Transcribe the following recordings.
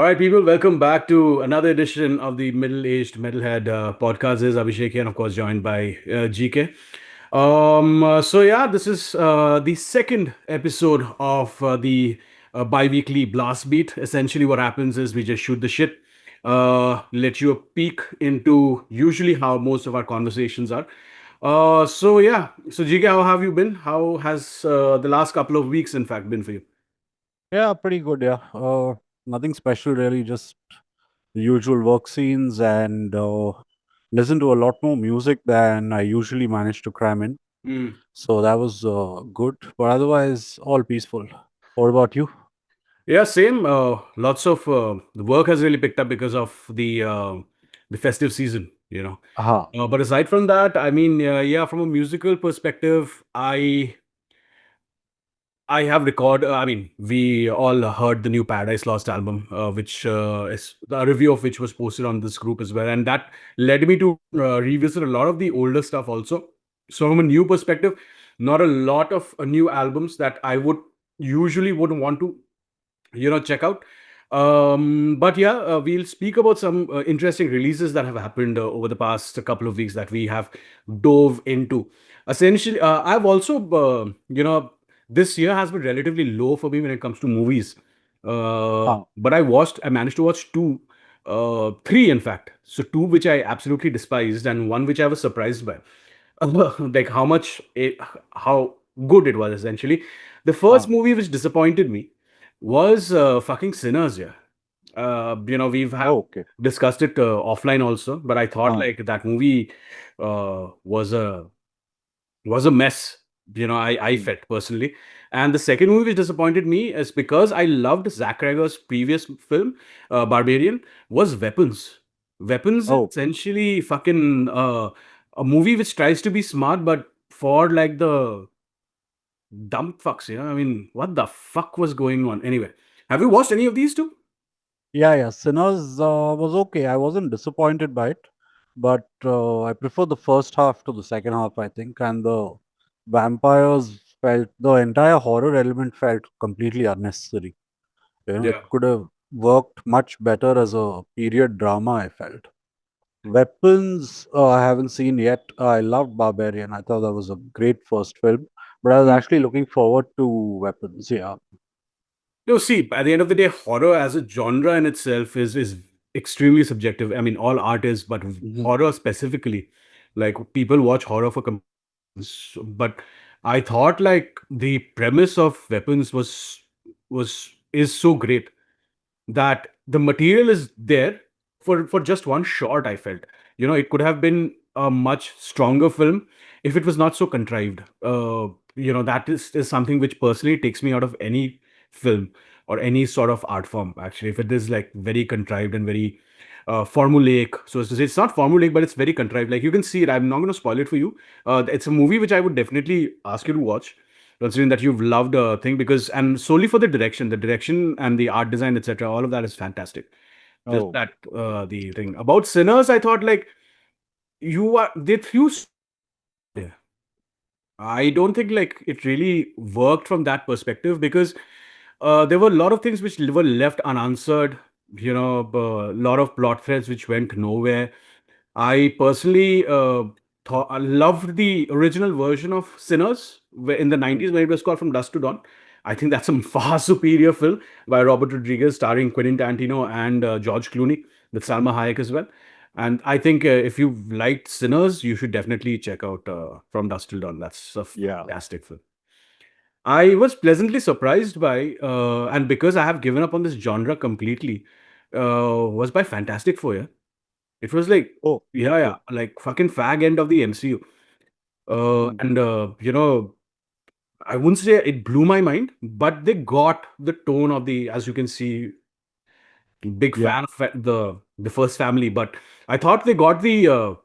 All right, people, welcome back to another edition of the Middle Aged Metalhead podcast. This is Abhishek here, and of course, joined by GK. This is the second episode of the Biweekly Blastbeat. Essentially, what happens is we just shoot the shit, let you a peek into usually how most of our conversations are. So GK, how have you been? How has the last couple of weeks, in fact, been for you? Yeah, pretty good. Yeah, nothing special really. Just the usual work scenes and listen to a lot more music than I usually manage to cram in. Mm. So that was good. But otherwise, all peaceful. What about you? Yeah, same. Lots of the work has really picked up because of the festive season, you know. Aha. But aside from that, I mean, yeah, from a musical perspective, I have I mean, we all heard the new Paradise Lost album, which is the review of which was posted on this group as well, and that led me to revisit a lot of the older stuff also. So from a new perspective, not a lot of new albums that I would usually wouldn't want to check out. But yeah, we'll speak about some interesting releases that have happened over the past couple of weeks that we have dove into. Essentially, I've also this year has been relatively low for me when it comes to movies. Ah, But I managed to watch three, in fact. So two which I absolutely despised, and one which I was surprised by. Like how good it was. Essentially, the first ah. movie which disappointed me was fucking Sinners. Yeah, we've Oh, okay. discussed it offline also, but I thought Ah, like that movie was a mess. I mm. felt personally. And the second movie which disappointed me is because I loved Zack Ryder's previous film, Barbarian, was Weapons. Weapons is Oh, okay. essentially fucking a movie which tries to be smart, but for like the dumb fucks. I mean, what the fuck was going on? Anyway, have you watched any of these two? Yeah, yeah. Sinners was okay. I wasn't disappointed by it, but I prefer the first half to the second half, I think. And the vampires felt the entire horror element felt completely unnecessary. It Yeah. could have worked much better as a period drama, I felt. Weapons, I haven't seen yet. I loved Barbarian. I thought that was a great first film, but I was Mm. actually looking forward to Weapons. Yeah. No, see, at the end of the day, horror as a genre in itself is extremely subjective. I mean, all art is, but Mhm. horror specifically, like people watch horror for but I thought like the premise of Weapons was is so great that the material is there for just one shot. I felt, it could have been a much stronger film if it was not so contrived. That is something which personally takes me out of any film or any sort of art form. Actually, if it is like very contrived and very formulaic, so as to say, it's not formulaic, but it's very contrived. Like you can see it. I'm not going to spoil it for you. It's a movie which I would definitely ask you to watch, considering that you've loved a thing, because and solely for the direction and the art design, etc., all of that is fantastic. Just Oh, that the thing about Sinners, I thought like they threw there. I don't think like it really worked from that perspective, because there were a lot of things which were left unanswered. A lot of plot threads which went nowhere. I personally thought I loved the original version of Sinners in the mm, 90s when it was called From Dusk to Dawn. I think that's a far superior film by Robert Rodriguez, starring Quentin Tarantino and George Clooney, with Salma Hayek as well. And I think if you've liked Sinners, you should definitely check out From Dusk Till Dawn. That's a yeah. fantastic film. I was pleasantly surprised by, and because I have given up on this genre completely, was by Fantastic Four. Yeah? It was like, Oh, yeah, okay. yeah, like fucking fag end of the MCU. Mm, And I wouldn't say it blew my mind, but they got the tone of the, as you can see, big yeah. fan of the first family. But I thought they got the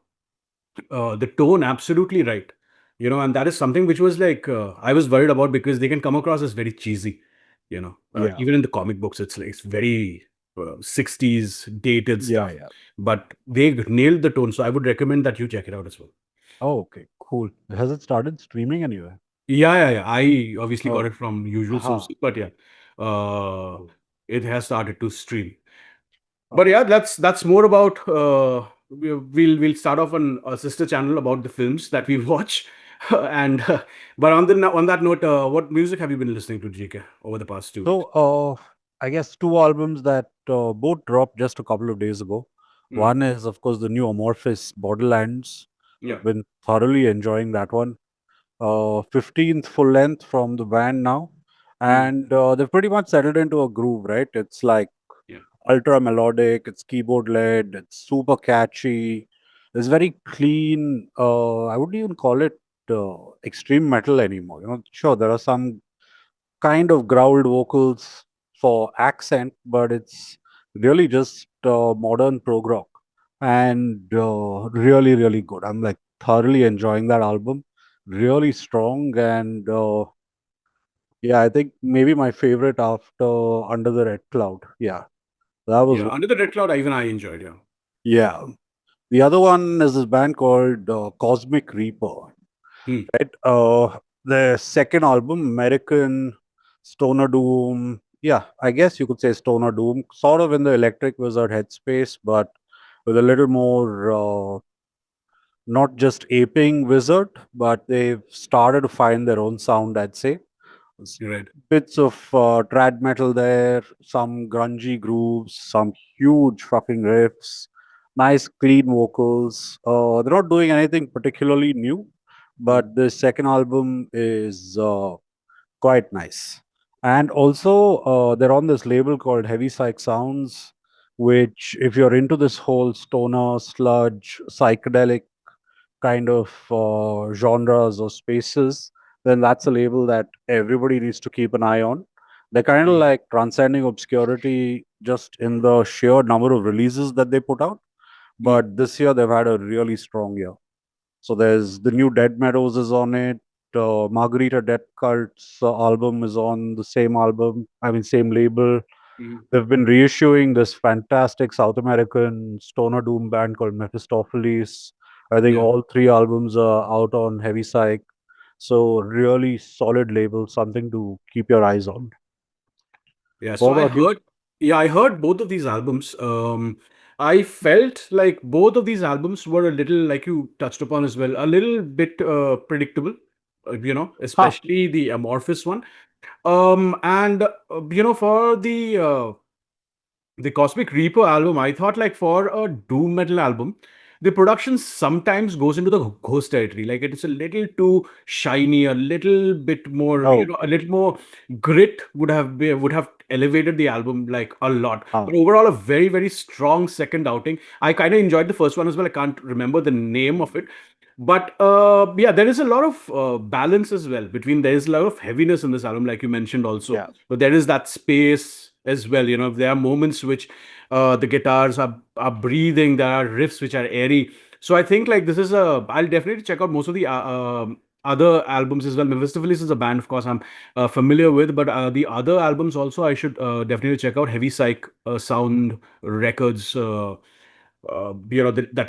tone absolutely right. And that is something which was like I was worried about, because they can come across as very cheesy. Yeah. Even in the comic books, it's very 60s dated Yeah. stuff, Yeah. but they nailed the tone. So I would recommend that you check it out as well. Oh, okay. Cool. Has it started streaming anywhere? Yeah, yeah, yeah. I obviously got Oh, it from usual aha. sources, but yeah. Uh, Cool. it has started to stream. Oh. But yeah, that's more about. We'll start off on a sister channel about the films that we watch, and but on that note, what music have you been listening to, GK, over the past 2 weeks? So, I guess two albums that both dropped just a couple of days ago. Mm, One is, of course, the new Amorphis Borderlands. yeah. I've been thoroughly enjoying that one. 15th full length from the band now. Mm, And they've pretty much settled into a groove, right? It's like yeah. ultra melodic, it's keyboard led, it's super catchy. It's very clean. I wouldn't even call it extreme metal anymore. Sure, there are some kind of growled vocals for accent, but it's really just modern prog rock and really, really good. I'm like thoroughly enjoying that album. Really strong and yeah, I think maybe my favorite after Under the Red Cloud. Yeah, that was Yeah, one. Under the Red Cloud, even I enjoyed. Yeah. Yeah. The other one is this band called Cosmic Reaper. Hmm. Right? The second album, American Stoner Doom. Yeah, I guess you could say Stoner Doom, sort of in the Electric Wizard headspace, but with a little more, not just aping Wizard, but they've started to find their own sound, I'd say. S- You're right. Bits of trad metal there, some grungy grooves, some huge fucking riffs, nice clean vocals. They're not doing anything particularly new, Mm, but the second album is quite nice. And also, they're on this label called Heavy Psych Sounds, which, if you're into this whole stoner, sludge, psychedelic kind of genres or spaces, then that's a label that everybody needs to keep an eye on. They're kind of mm, like transcending obscurity just in the sheer number of releases that they put out. mm, But this year they've had a really strong year. So there's the new Dead Meadows is on it. Margarita Death Cult's album is on the same album. I mean, same label. mm. They've been reissuing this fantastic South American stoner doom band called Mephistopheles. I think Yeah. all three albums are out on Heavy Psych. So really solid label, something to keep your eyes on. Yeah, What so about you? I heard both of these albums. I felt like both of these albums were a little, like you touched upon as well, a little bit predictable, Huh. especially the Amorphous one. And for the Cosmic Reaper album, I thought like for a doom metal album, the production sometimes goes into the ghost territory. Like it's a little too shiny, a little bit more, Oh, a little more grit would have elevated the album like a lot. huh. But overall, a very very strong second outing. I kind of enjoyed the first one as well. I can't remember the name of it, but yeah, there is a lot of balance as well between. There is a lot of heaviness in this album, like you mentioned also, Yeah. but there is that space as well. There are moments which the guitars are breathing. There are riffs which are airy. So I think like this is a. I'll definitely check out most of the other albums as well. Mephistopheles is a band, of course, I'm familiar with, but the other albums also I should definitely check out. Heavy Psych Sound Records. That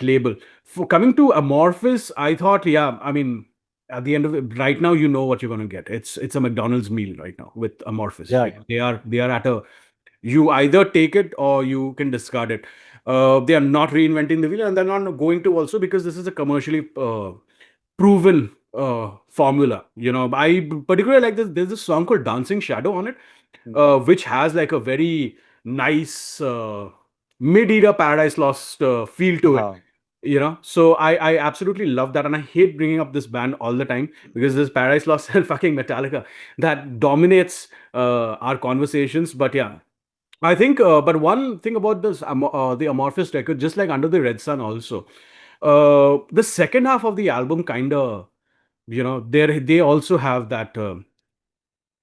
label. For coming to Amorphous, I thought, yeah, I mean, at the end of it, right now, you know what you're going to get. It's a McDonald's meal right now with Amorphous. Yeah. Yeah. They are at a, you either take it or you can discard it. They are not reinventing the wheel, and they're not going to also, because this is a commercially proven formula. I particularly like this. There's a song called Dancing Shadow on it, Mm. which has like a very nice mid-era Paradise Lost feel to it. Huh. So I absolutely love that, and I hate bringing up this band all the time because this Paradise Lost and fucking Metallica that dominates our conversations. But yeah, I think. But one thing about the Amorphous record, just like Under the Red Sun, also, the second half of the album kind of, they also have that.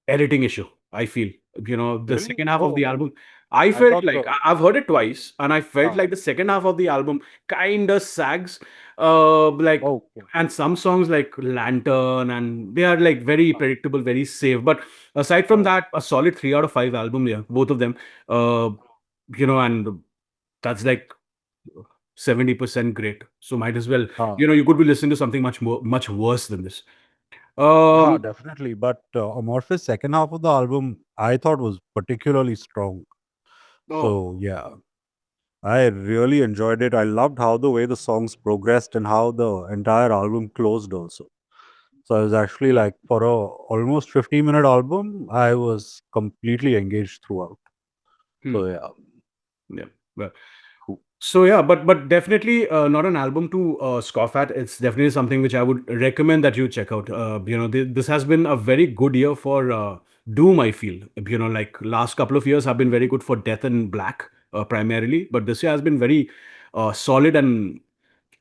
Editing issue, I feel. The Really? second half of Oh, the okay. album, I I felt thought like I've heard it twice, and I felt huh. like the second half of the album kind of sags. Like, Okay. and some songs like Lantern, and they are like very Huh. predictable, very safe. But aside from Oh. that, a solid 3 out of 5 album, yeah, both of them. Uh, and that's like 70% great. So might as well, Huh. you could be listening to something much more, much worse than this. Huh, Um, definitely. But Amorphis' second half of the album, I thought was particularly strong. Oh. So yeah, I really enjoyed it. I loved how the way the songs progressed and how the entire album closed also. So I was actually Yeah. like for a almost 50-minute album, I was completely engaged throughout. Hmm. So yeah. Yeah. Well, Cool. so yeah, but definitely not an album to scoff at. It's definitely something which I would recommend that you check out. This has been a very good year for Doom. I feel, like last couple of years have been very good for Death and Black primarily, but this year has been very solid and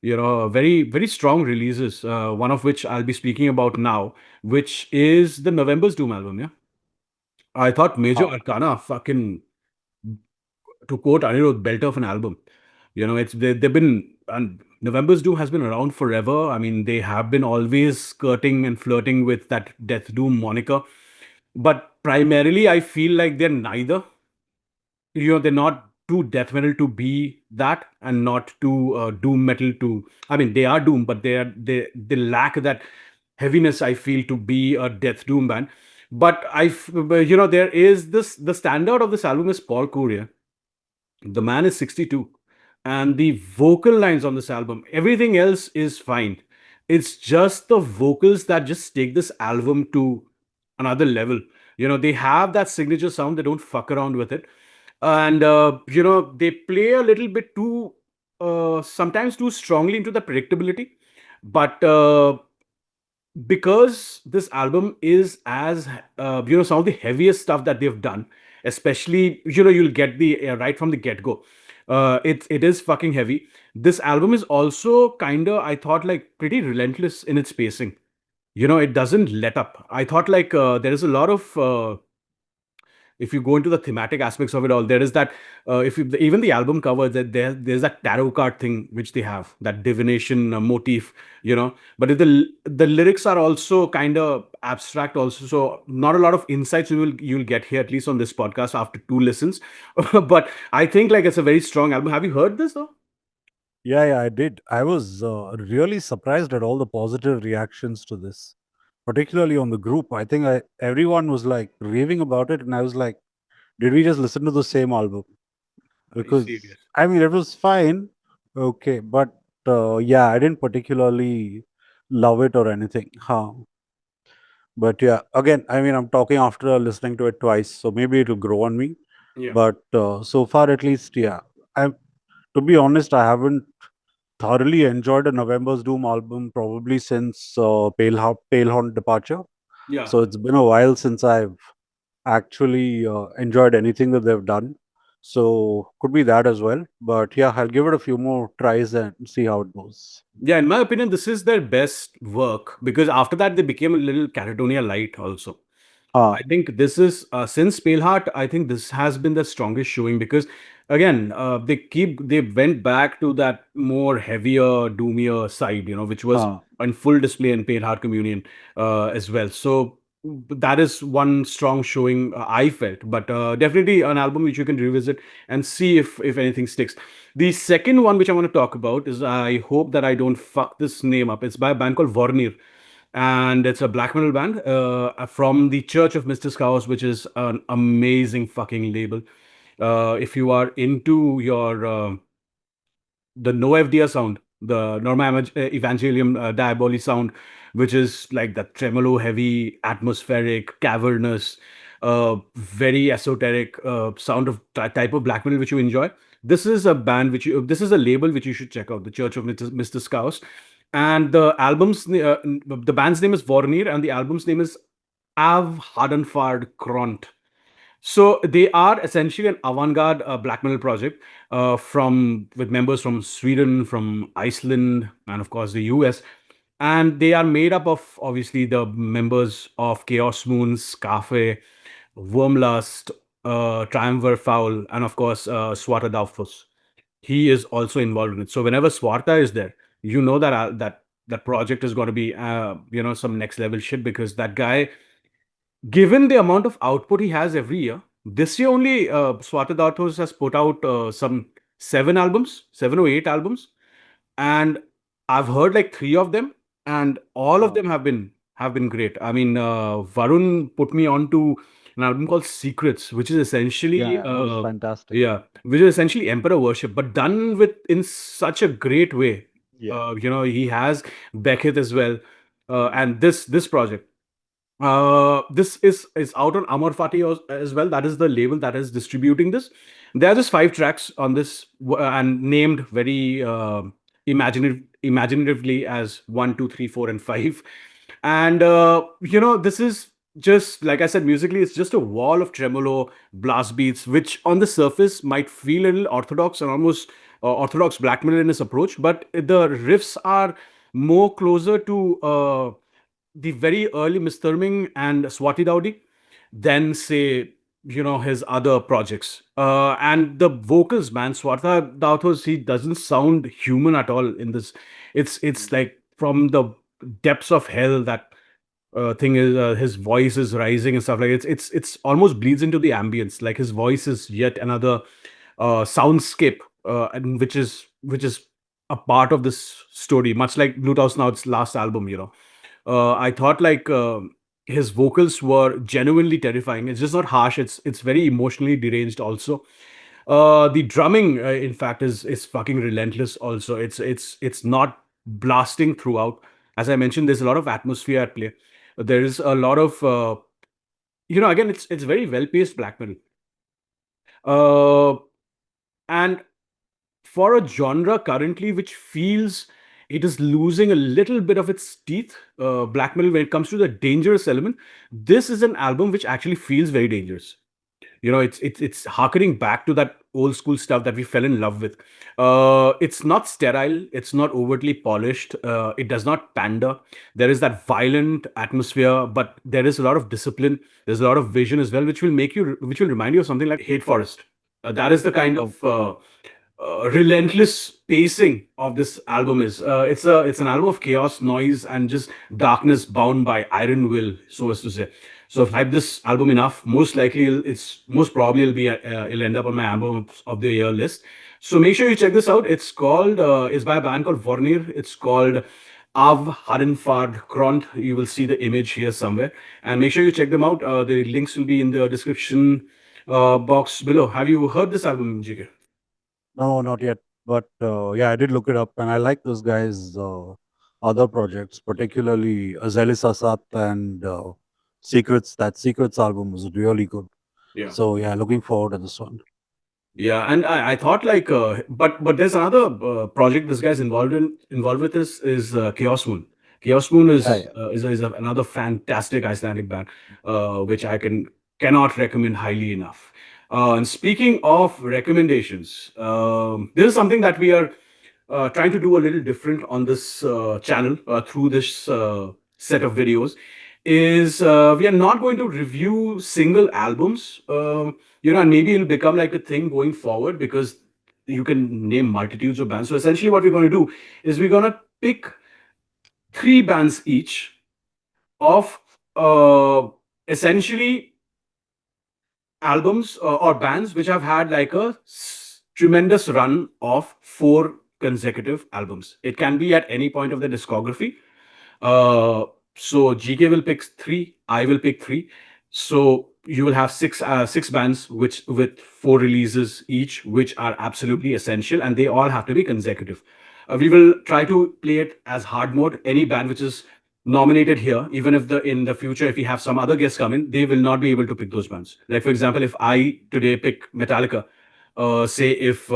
very very strong releases. One of which I'll be speaking about now, which is the November's Doom album. Yeah, I thought Major Huh. Arcana fucking, to quote Anirudh, belter of an album. They've been, and November's Doom has been around forever. I mean, they have been always skirting and flirting with that Death Doom moniker, but primarily I feel like they're neither. They're not too death metal to be that, and not too doom metal to. I mean, they are doom, but they lack that heaviness. I feel, to be a death doom band. But there is this. The standard of this album is Paul Courier. The man is 62, and the vocal lines on this album, everything else is fine. It's just the vocals that just take this album to another level. They have that signature sound. They don't fuck around with it. And they play a little bit too, sometimes too strongly into the predictability. But because this album is as some of the heaviest stuff that they've done, especially, you'll get the right from the get-go, it is fucking heavy. This album is also kind of, I thought, like pretty relentless in its pacing. It doesn't let up. I thought, like, there is a lot of if you go into the thematic aspects of it all, there is that, if you, even the album cover, that there's that tarot card thing which they have, that divination motif. But the lyrics are also kind of abstract also, so not a lot of insights you'll get here, at least on this podcast, after two listens. But I think, like, it's a very strong album. Have you heard this though? Yeah, yeah, I did. I was really surprised at all the positive reactions to this, particularly on the group. I think everyone was like raving about it, and I was like, did we just listen to the same album? Are you Because serious? I mean, it was fine, okay, but yeah, I didn't particularly love it or anything. Huh. But yeah, again, I mean, I'm talking after listening to it twice, so maybe it'll grow on me. Yeah. But so far, at least, yeah. I, to be honest, I haven't thoroughly enjoyed a November's Doom album probably since Palehorn departure. Yeah. So it's been a while since I've actually enjoyed anything that they've done. So could be that as well. But yeah, I'll give it a few more tries and see how it goes. Yeah, in my opinion, this is their best work, because after that they became a little Catatonia light also. Ah, I think this is, since Pale Heart, I think this has been the strongest showing, because again, they went back to that more heavier, doomier side, which was ah. on full display in Pale Heart Communion as well. So that is one strong showing, I felt. But definitely an album which you can revisit and see if anything sticks. The second one which I want to talk about is, I hope that I don't fuck this name up. It's by a band called Vornir, and it's a black metal band from the Church of Mr. Chaos, which is an amazing fucking label. If you are into your the No FDR sound, the Norma Evangelium Diaboli sound, which is like the tremolo heavy, atmospheric, cavernous, very esoteric sound of type of black metal which you enjoy. This is a band this is a label which you should check out, the Church of Mr. Scouse. And the band's name is Vornir, and the album's name is Av Hädanfärd Krönt. So they are essentially an avant-garde black metal project, from with members from Sweden, from Iceland, and of course the US. And they are made up of, obviously, the members of Chaos Moons, Cafe, Wormlust, Triumvir Foul, and of course Swata Daufus. He is also involved in it. So whenever Swarta is there, that project is going to be some next level shit, because that guy, given the amount of output he has every year, this year only Swata Dathos has put out some 7 albums, 7 or 8 albums, and I've heard like 3 of them, and all of Ah. them have been great. I mean, Varun put me on to an album called Secrets, which is essentially Yeah, it was fantastic. yeah, which is essentially emperor worship, but done with in such a great way. Yeah. He has Beckett as well, and this project. This is out on Amorphati as well. That is the label that is distributing this. There are just 5 tracks on this, and named very imaginatively as 1, 2, 3, 4, and 5. And this is just like I said, musically, it's just a wall of tremolo blast beats, which on the surface might feel a little orthodox and almost orthodox black metal in its approach, but the riffs are more closer to the very early Mr. and Swati Dowdy than say his other projects. And the vocals, man, Swati Dowthos, he doesn't sound human at all in this. It's like from the depths of hell that thing is. His voice is rising and stuff like it's almost bleeds into the ambience. Like his voice is yet another soundscape, and which is a part of this story, much like Blue House Now, its last album. I thought like his vocals were genuinely terrifying. It's just not harsh. It's very emotionally deranged also. The drumming, in fact, is fucking relentless. Also, it's not blasting throughout. As I mentioned, there's a lot of atmosphere at play. There is a lot of again, it's very well paced black metal. Uh, and for a genre currently which feels it is losing a little bit of its teeth, black metal, when it comes to the dangerous element, this is an album which actually feels very dangerous. It's harkening back to that old school stuff that we fell in love with. It's not sterile, it's not overtly polished, it does not pander. There is that violent atmosphere, but there is a lot of discipline. There's a lot of vision as well, which will remind you of something like Hate Forest. That is the kind of relentless pacing of this album is. It's an album of chaos, noise, and just darkness bound by iron will, so as to say. So if I hype this album enough, most likely most probably it'll end up on my album of the year list. So make sure you check this out. It's by a band called Vornir. It's called Hädanfärd Krönt. You will see the image here somewhere, and make sure you check them out. The links will be in the description box below. Have you heard this album, JK? No, not yet. But yeah, I did look it up, and I like this guy's other projects, particularly Azelis Asat and Secrets. That Secrets album was really good. Yeah. So yeah, looking forward to this one. Yeah, and I thought like, but there's another project this guy's involved with is Chaos Moon. Chaos Moon Yeah, yeah. is another fantastic Icelandic band, which I cannot recommend highly enough. And speaking of recommendations, this is something that we are trying to do a little different on this channel through this set of videos. Is we are not going to review single albums. And maybe it'll become like a thing going forward because you can name multitudes of bands. So essentially, what we're going to do is we're going to pick 3 bands each of essentially albums or bands which have had like a tremendous run of 4 consecutive albums. It can be at any point of the discography. So GK will pick 3, I will pick 3. So you will have six bands which with 4 releases each, which are absolutely essential, and they all have to be consecutive. We will try to play it as hard mode. Any band which is nominated here, even if the in the future, if we have some other guests come in, they will not be able to pick those bands. Like for example, if I today pick Metallica, say if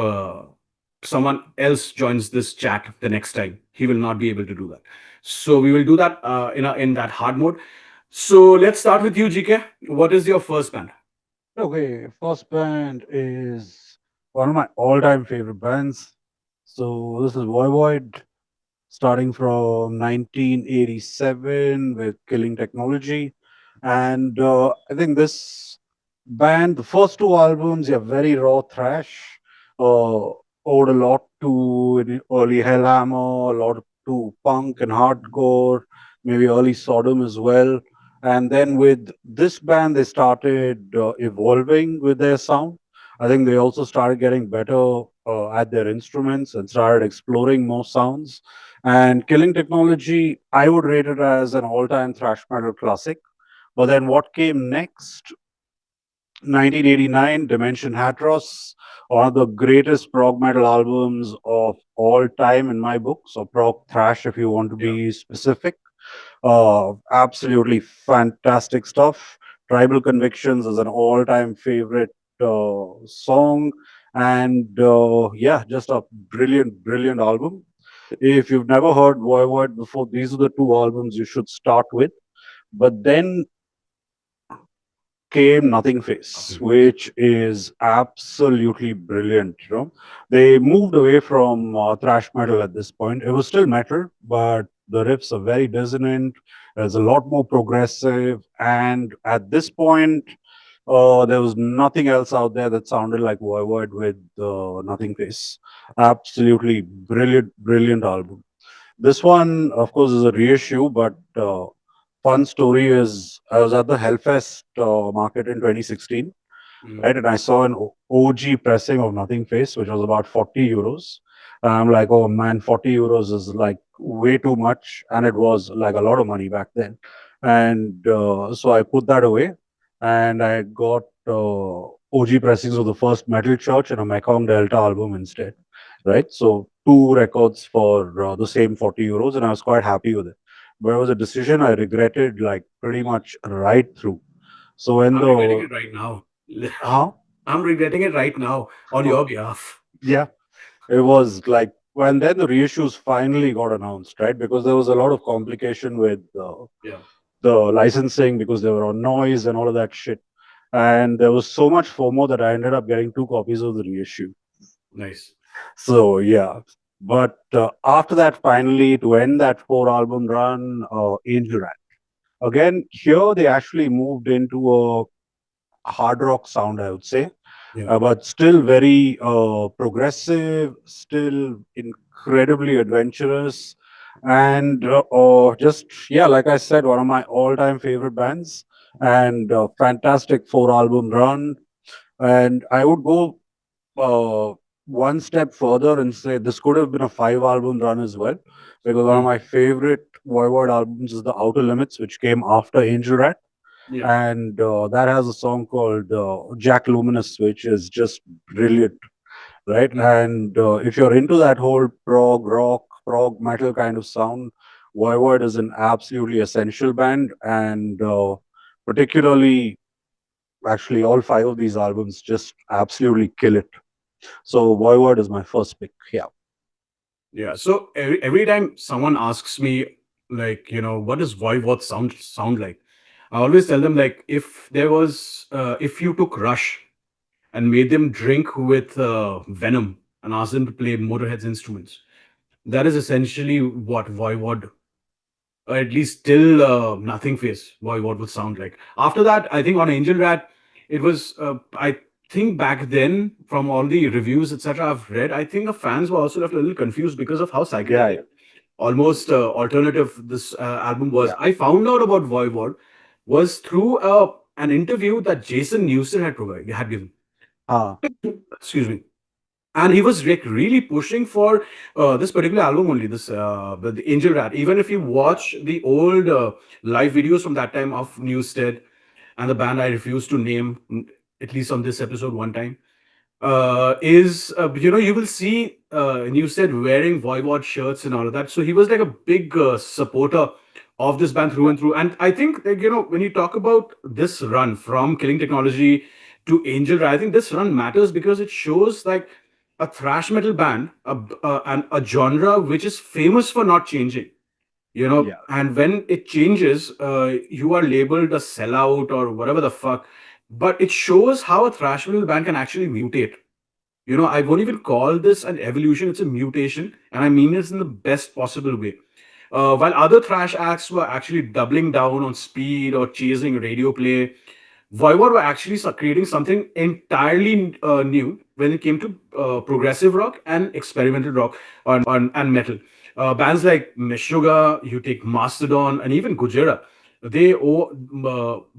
someone else joins this chat the next time, he will not be able to do that. So we will do that in that hard mode. So let's start with you, GK. What is your first band? Okay, first band is one of my all-time favorite bands. So this is Voivod, starting from 1987 with Killing Technology. And I think this band, the first 2 albums, are very raw thrash, uh, owed a lot to the early Hellhammer, a lot to punk and hardcore, maybe early Sodom as well. And then with this band, they started evolving with their sound. I think they also started getting better at their instruments and started exploring more sounds. And Killing Technology, I would rate it as an all time thrash metal classic. But then what came next? 1989, Dimension Hatros, one of the greatest prog metal albums of all time in my books, or prog thrash if you want to Yeah. be specific. Absolutely fantastic stuff. Tribal Convictions is an all time favorite song. And yeah, just a brilliant, brilliant album. If you've never heard Voivod before, these are the two albums you should start with. But then came Nothing Face, Nothing face. which is absolutely brilliant. You know, they moved away from thrash metal at this point. It was still metal, but the riffs are very dissonant. There's a lot more progressive, and at this point, there was nothing else out there that sounded like Voivod with Nothing Face. Absolutely brilliant, brilliant album. This one, of course, is a reissue, but fun story is I was at the Hellfest market in 2016, Mm. right? And I saw an OG pressing of Nothing Face, which was about 40 euros. And I'm like, oh man, 40 euros is like way too much. And it was like a lot of money back then. And so I put that away and I got OG pressings of the first Metal Church and a Mekong Delta album instead, right? So two records for the same 40 euros. And I was quite happy with it. But it was a decision I regretted like pretty much right through. So when I'm regretting the, it right now. huh? I'm regretting it right now on your behalf. Yeah, it was like when then the reissues finally got announced, right? Because there was a lot of complication with Yeah. the licensing because they were on noise and all of that shit. And there was so much FOMO that I ended up getting two copies of the reissue. Nice. So yeah, but after that, finally to end that four album run, Angel Rat. Again, here they actually moved into a hard rock sound, I would say, Yeah. but still very progressive, still incredibly adventurous, and just yeah, like I said, one of my all-time favorite bands, and fantastic four-album run. And I would go one step further and say this could have been a five-album run as well, because one of Mm. my favorite Voivod albums is the Outer Limits, which came after Angel Rat, Yeah. and that has a song called Jack Luminous, which is just brilliant, right? Mm. And if you're into that whole prog rock, prog metal kind of sound, Voivod is an absolutely essential band, and particularly, actually, all five of these albums just absolutely kill it. So Voivod is my first pick. Yeah, Yeah. So every time someone asks me, like, what does Voivod sound like? I always tell them, like, if you took Rush and made them drink with Venom and asked them to play Motorhead's instruments, that is essentially what Voivod, or at least till Nothing Face, Voivod would sound like. After that, I think on Angel Rat, it was, I think back then, from all the reviews, etc., I've read, I think the fans were also left a little confused because of how yeah, psychedelic, yeah, almost alternative this album was. yeah. I found out about Voivod was through an interview that Jason Newsted had given. Ah, Excuse me. And he was like really pushing for this particular album only, this the Angel Rat. Even if you yeah, watch the old live videos from that time of Newstead and the band I refuse to name, at least on this episode one time, is you will see Newstead wearing Voivod shirts and all of that. So he was like a big supporter of this band through yeah, and through. And I think, like, when you talk about this run from Killing Technology to Angel Rat, I think this run matters because it shows like a thrash metal band, and a genre which is famous for not changing. yeah, And when it changes, you are labeled a sellout or whatever the fuck. But it shows how a thrash metal band can actually mutate. I won't even call this an evolution, it's a mutation, and I mean this in the best possible way. While other thrash acts were actually doubling down on speed or chasing radio play, Voivod were actually creating something entirely new when it came to progressive rock and experimental rock, and metal. Bands like Meshuggah, you take Mastodon, and even Gujira, they owe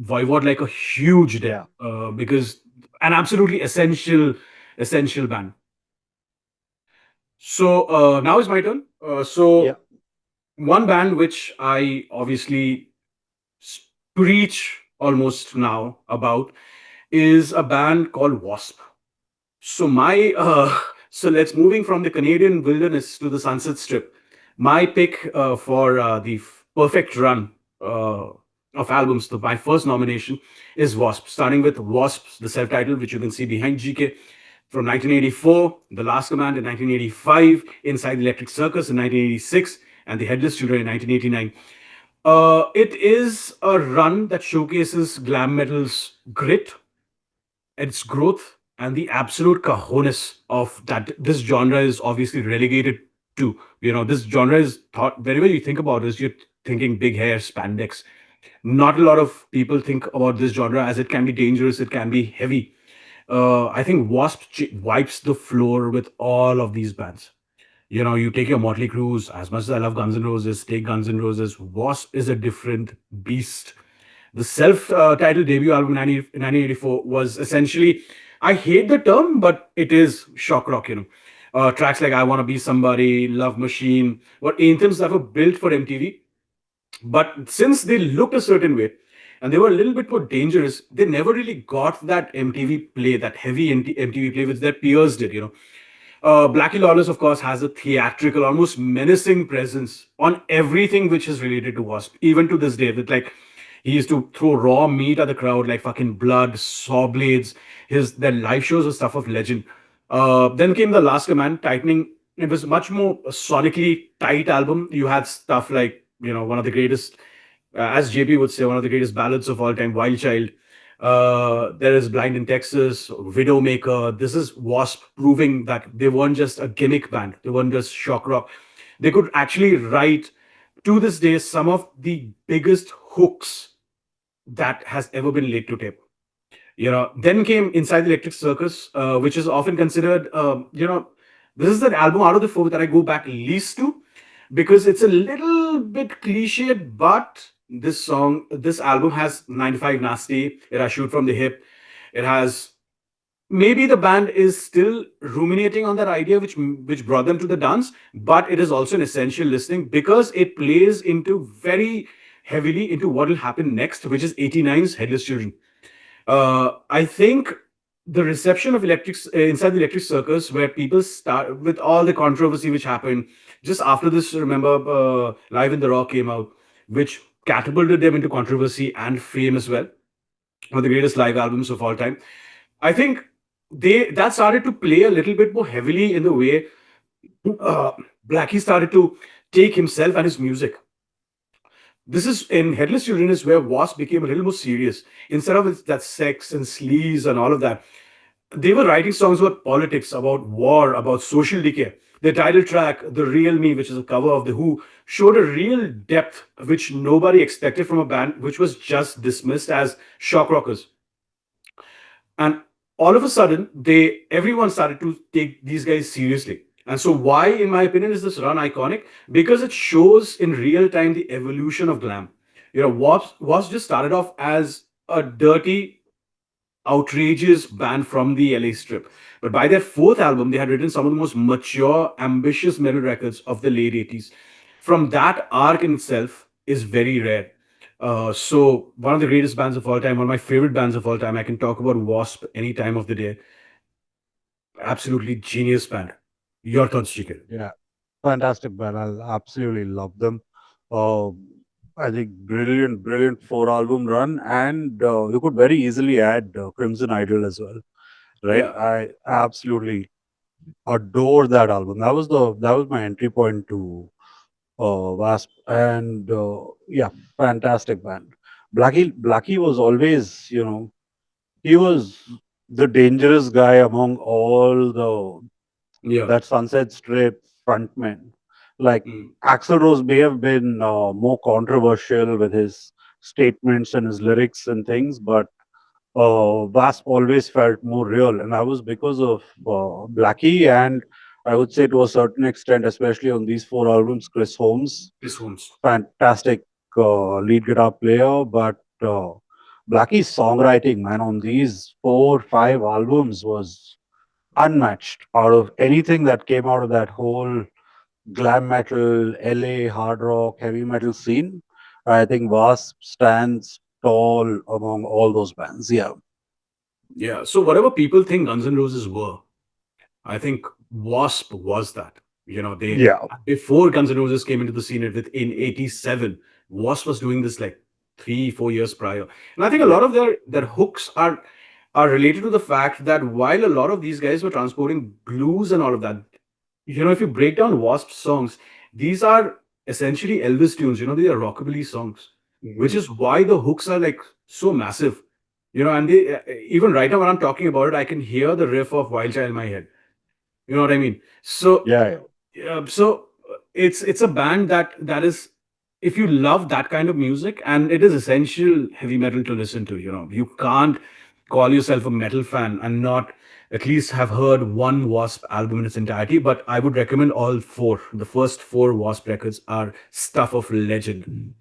Voivod like a huge debt, yeah, because an absolutely essential band. So now is my turn. yeah. So one band which I obviously preach almost now about is a band called W.A.S.P. So my so let's moving from the Canadian wilderness to the Sunset Strip. My pick for the perfect run uh, of albums, my first nomination is W.A.S.P. Starting with W.A.S.P. the self-titled, which you can see behind GK from 1984, The Last Command in 1985, Inside the Electric Circus in 1986, and The Headless Children in 1989. It is a run that showcases glam metal's grit, its growth, and the absolute cojones of that this genre is obviously relegated to. This genre is thought, whenever you think about this, you're thinking big hair, spandex. Not a lot of people think about this genre as it can be dangerous, it can be heavy. I think W.A.S.P. wipes the floor with all of these bands. You take your Motley Crues, as much as I love Guns N' Roses, take Guns N' Roses. W.A.S.P. is a different beast. The self-titled debut album in 1984 was essentially, I hate the term, but it is shock rock. Tracks like I Wanna Be Somebody, Love Machine, were anthems that were built for MTV. But since they looked a certain way and they were a little bit more dangerous, they never really got that MTV play, that heavy MTV play, which their peers did. Blackie Lawless, of course, has a theatrical, almost menacing presence on everything which is related to W.A.S.P. Even to this day, with like he used to throw raw meat at the crowd, like fucking blood, saw blades. Their live shows are stuff of legend. Then came the Last Command, tightening. It was much more a sonically tight album. You had stuff like one of the greatest, as JP would say, one of the greatest ballads of all time, Wild Child. There is Blind in Texas, Widowmaker. This is W.A.S.P. proving that they weren't just a gimmick band. They weren't just shock rock. They could actually write, to this day, some of the biggest hooks that has ever been laid to tape. Then came Inside the Electric Circus, which is often considered, this is the album out of the four that I go back least to because it's a little bit cliched, but this album has 95 Nasty, it has Shoot from the Hip, it has maybe the band is still ruminating on that idea which brought them to the dance, but it is also an essential listening because it plays into very heavily into what will happen next, which is 89's Headless Children. I think the reception of Inside the Electric Circus, where people start with all the controversy which happened just after this. Remember, Live in the Raw came out, which catapulted them into controversy and fame as well. One of the greatest live albums of all time. I think they that started to play a little bit more heavily in the way uh, Blackie started to take himself and his music. This is in Headless Children is where W.A.S.P. became a little more serious. Instead of that sex and sleaze and all of that, they were writing songs about politics, about war, about social decay. Their title track, The Real Me, which is a cover of The Who, showed a real depth which nobody expected from a band which was just dismissed as shock rockers. And all of a sudden, everyone started to take these guys seriously. And so, why, in my opinion, is this run iconic? Because it shows in real time the evolution of glam. Was just started off as a dirty, outrageous band from the LA Strip. But by their fourth album, they had written some of the most mature, ambitious metal records of the late 80s. From that arc in itself is very rare. So, one of the greatest bands of all time, one of my favorite bands of all time, I can talk about W.A.S.P. any time of the day. Absolutely genius band. Your thoughts, Chicken? Yeah, fantastic band. I absolutely love them. Uh, I think brilliant, brilliant four album run, and you could very easily add Crimson Idol as well, right? Yeah. I absolutely adore that album. That was my entry point to WASP, and yeah, fantastic band. Blackie was always, he was the dangerous guy among all the Yeah. that Sunset Strip frontmen. Like Mm. Axl Rose may have been more controversial with his statements and his lyrics and things, but WASP always felt more real, and that was because of Blackie, and I would say to a certain extent, especially on these four albums, Chris Holmes, Chris Holmes. fantastic lead guitar player, but Blackie's songwriting, man, on these 4, 5 albums was unmatched out of anything that came out of that whole glam metal, LA hard rock, heavy metal scene. I think WASP stands tall among all those bands. Yeah. Yeah. So whatever people think Guns N' Roses were, I think Wasp was that. You know, they Yeah. before Guns N' Roses came into the scene in '87, Wasp was doing this like 3, 4 years prior. And I think a Yeah. lot of their hooks are related to the fact that while a lot of these guys were transporting blues and all of that, you know, if you break down Wasp songs, these are essentially Elvis tunes. You know, they are rockabilly songs, which Mhm. is why the hooks are like so massive. You know, and they even right now when I'm talking about it, I can hear the riff of Wild Child in my head. You know what I mean? So, Yeah. Yeah. it's a band that is, if you love that kind of music, and it is essential heavy metal to listen to. You know, you can't call yourself a metal fan and not at least have heard one Wasp album in its entirety. But I would recommend all four. The first four Wasp records are stuff of legend.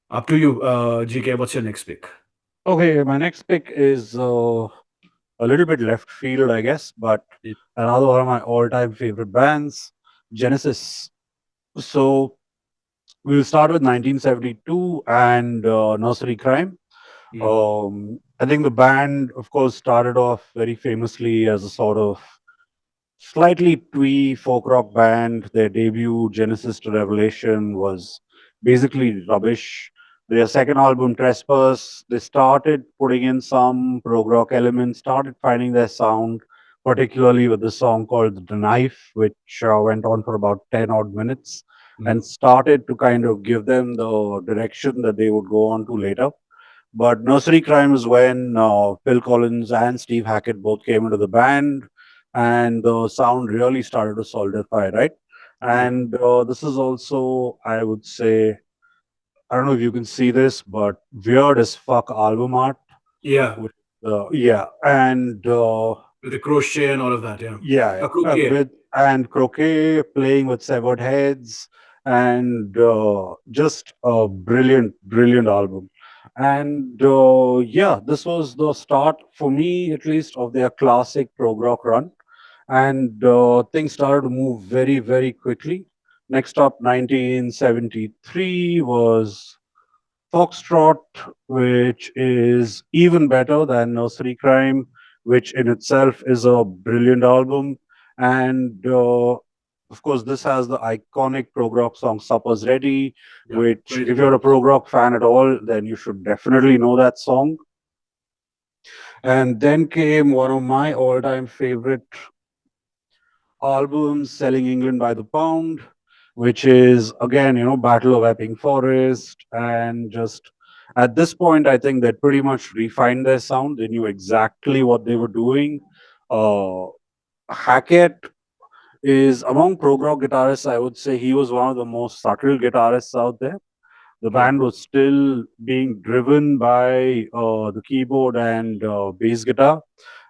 Up to you, GK. What's your next pick? Okay, my next pick is a little bit left field, I guess, but another one of my all-time favorite bands, Genesis. So we'll start with 1972 and Nursery Crime. Mm, I think the band, of course, started off very famously as a sort of slightly twee folk rock band. Their debut, Genesis to Revelation, was basically rubbish. Their second album, Trespass, they started putting in some prog rock elements, started finding their sound, particularly with the song called The Knife, which went on for about 10 odd minutes mm, and started to kind of give them the direction that they would go on to later. But Nursery Crime is when Phil Collins and Steve Hackett both came into the band, and the sound really started to solidify, right? yeah. And this is also, I would say, I don't know if you can see this, but weird as fuck album art. Yeah. With, yeah, and With the crochet and all of that. Yeah. yeah, A yeah. croquet. With and croquet playing with severed heads, and just a brilliant, brilliant album. And yeah, this was the start for me, at least, of their classic prog rock run. And things started to move very, very quickly. Next up, 1973 was Foxtrot, which is even better than Nursery Crime, which in itself is a brilliant album. And of course, this has the iconic prog rock song Supper's Ready, Yeah. which, Crazy if you're a chorus. prog rock fan at all, then you should definitely know that song. And then came one of my all time favorite albums, Selling England by the Pound, which is again, Battle of Epping Forest. And just at this point, I think they pretty much refined their sound. They knew exactly what they were doing. Uh, Hackett is among prog rock guitarists, I would say he was one of the most subtle guitarists out there. The Yeah. band was still being driven by the keyboard and bass guitar,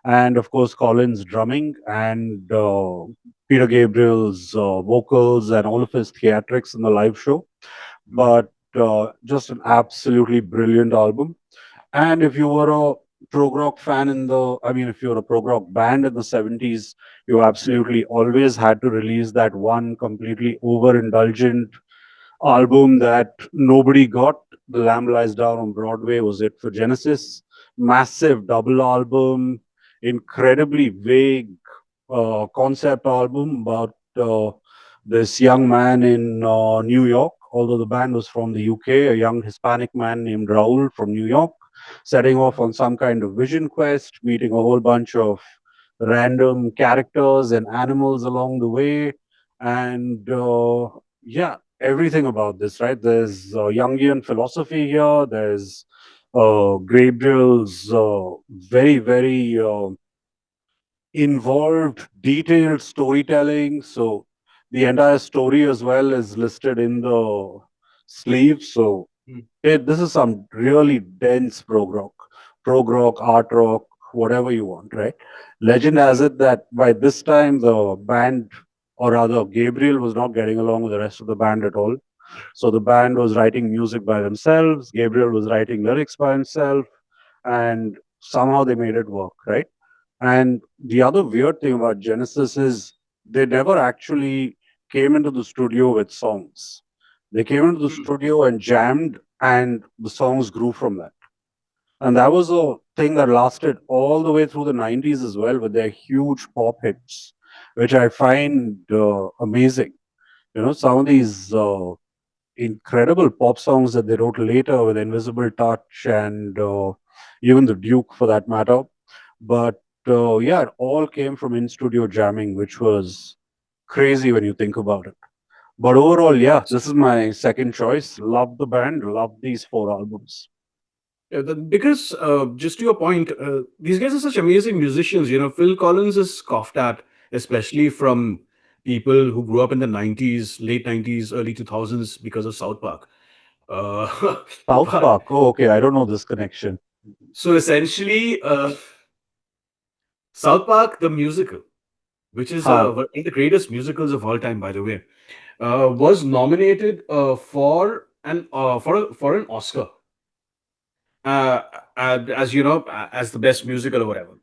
and of course Collins drumming and Peter Gabriel's vocals and all of his theatrics in the live show. Mm, But just an absolutely brilliant album. And if you were a prog rock fan if you were a prog rock band in the 70s, you absolutely always had to release that one completely overindulgent album that nobody got. The Lamb Lies Down on Broadway was it for Genesis. Massive double album, incredibly vague concept album about this young man in New York, although the band was from the UK, a young Hispanic man named Raul from New York, setting off on some kind of vision quest, meeting a whole bunch of random characters and animals along the way. And yeah, everything about this, right? There's Jungian philosophy here. There's Gabriel's very, very involved, detailed storytelling. So the entire story as well is listed in the sleeve. So mm, this is some really dense prog rock, art rock, whatever you want, right? Legend has it that by this time the band, or rather Gabriel, was not getting along with the rest of the band at all. So the band was writing music by themselves. Gabriel was writing lyrics by himself, and somehow they made it work, right? And the other weird thing about Genesis is they never actually came into the studio with songs. They came into the mm. studio and jammed, and the songs grew from that. And that was a thing that lasted all the way through the 90s as well, with their huge pop hits, which I find amazing. You know, some of these incredible pop songs that they wrote later with Invisible Touch and even The Duke for that matter. But yeah, it all came from in studio jamming, which was crazy when you think about it. But overall, yeah, this is my second choice. Love the band, love these four albums. Yeah, because just to your point, these guys are such amazing musicians. You know, Phil Collins is scoffed at, especially from people who grew up in the '90s, late '90s, early 2000s, because of South Park. South But Park. Oh, okay. I don't know this connection. so essentially, South Park, the musical, which is Huh. one of the greatest musicals of all time, by the way, was nominated for an Oscar, uh, as you know, as the best musical or whatever.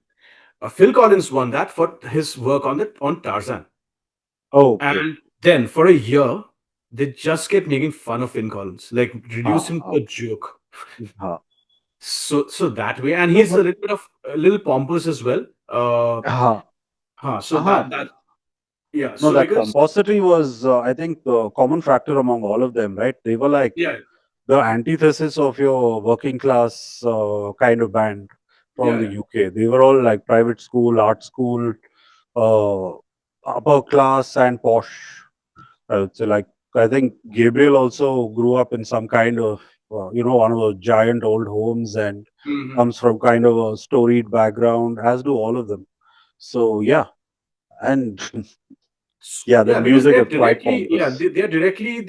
Phil Collins won that for his work on Tarzan, Oh, okay. and then for a year they just kept making fun of Phil Collins, like reduced Huh. him Huh. to a joke. Huh. So that way, and No, he's but a little pompous as well. huh. So Uh-huh. that yeah. No, So that because pomposity was, I think, the common factor among all of them, right? They were like yeah, the antithesis of your working class kind of band from yeah, the yeah. UK. They were all like private school, art school, uh, upper class and posh. I would say, like, I think Gabriel also grew up in some kind of, one of those giant old homes and Mhm. comes from kind of a storied background, as do all of them. So, yeah. And yeah, their Yeah, because music they're is quite directly yeah pompous. they're directly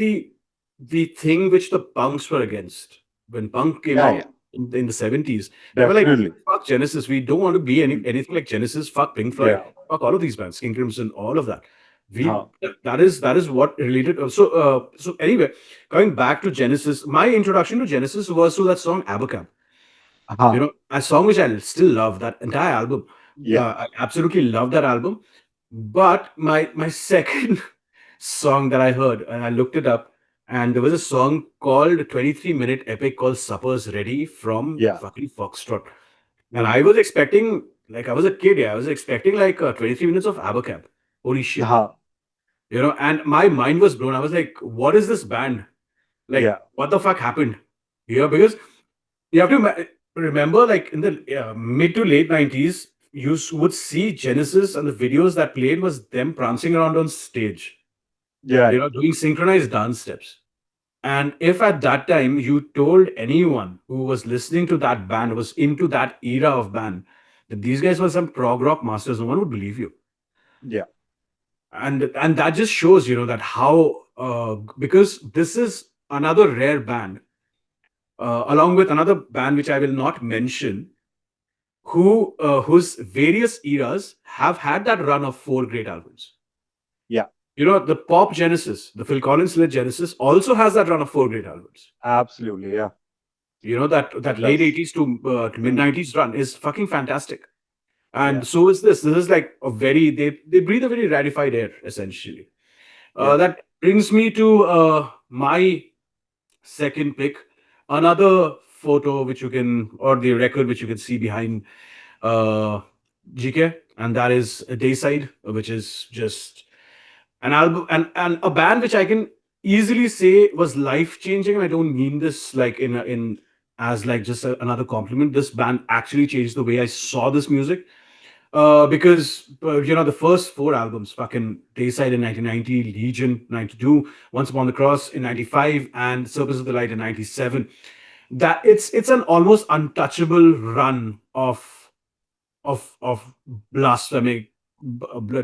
the thing which the punks were against when punk came Yeah, yeah, out in the '70s. They were like, definitely. "Fuck Genesis, we don't want to be anything like Genesis. Fuck Pink Floyd, Yeah. fuck all of these bands, King Crimson, all of that." Huh. That is what related. So anyway, coming back to Genesis, my introduction to Genesis was through that song Abacab. Huh. A song which I still love, that entire album. Yeah. I absolutely love that album. But my second song that I heard, and I looked it up, and there was a song called 23-minute epic called Supper's Ready from Yeah. fucking Foxtrot. And I Hmm. was expecting, like I was a kid, yeah, I was expecting like 23 minutes of Abacab. Holy shit. Huh. And my mind was blown. I was like, what is this band? Like, Yeah. what the fuck happened? Because you have to remember, like in the mid to late '90s, you would see Genesis, and the videos that played was them prancing around on stage, Yeah. Yeah. doing synchronized dance steps. And if at that time you told anyone who was listening to that band, was into that era of band, that these guys were some prog rock masters, no one would believe you. Yeah. And that just shows, that how because this is another rare band, along with another band which I will not mention, whose various eras have had that run of four great albums. Yeah. The pop Genesis, the Phil Collins led Genesis, also has that run of four great albums. Absolutely. Yeah. That It late does. '80s to mid Mm. '90s run is fucking fantastic. Yeah. And so is this. This is like a very they breathe a very rarefied air essentially. Yeah. That brings me to my second pick, another photo which you can, or the record which you can see behind uh, GK, and that is Deicide, which is just an album and a band which I can easily say was life changing. And I don't mean this like in as like just another compliment. This band actually changed the way I saw this music. Because the first four albums, fucking Dayside in 1990, Legion 92, Once Upon the Cross in 95, and Surface of the Light in 97. That it's an almost untouchable run of blasphemic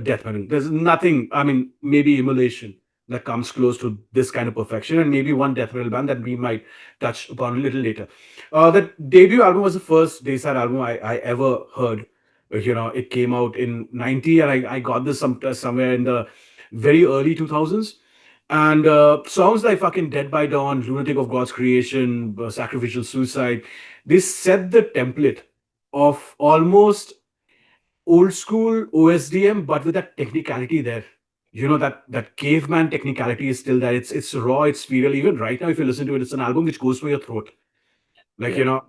death metal. There's nothing. I mean, maybe Immolation that comes close to this kind of perfection, and maybe one death metal band that we might touch upon a little later. That debut album was the first Dayside album I ever heard. It came out in '90, and I got this somewhere in the very early 2000s. And songs like fucking Dead by Dawn, Lunatic of God's Creation, Sacrificial Suicide, they set the template of almost old school OSDM, but with that technicality there. That caveman technicality is still there. It's raw, it's feral. Even right now, if you listen to it, it's an album which goes for your throat. Like, Yeah.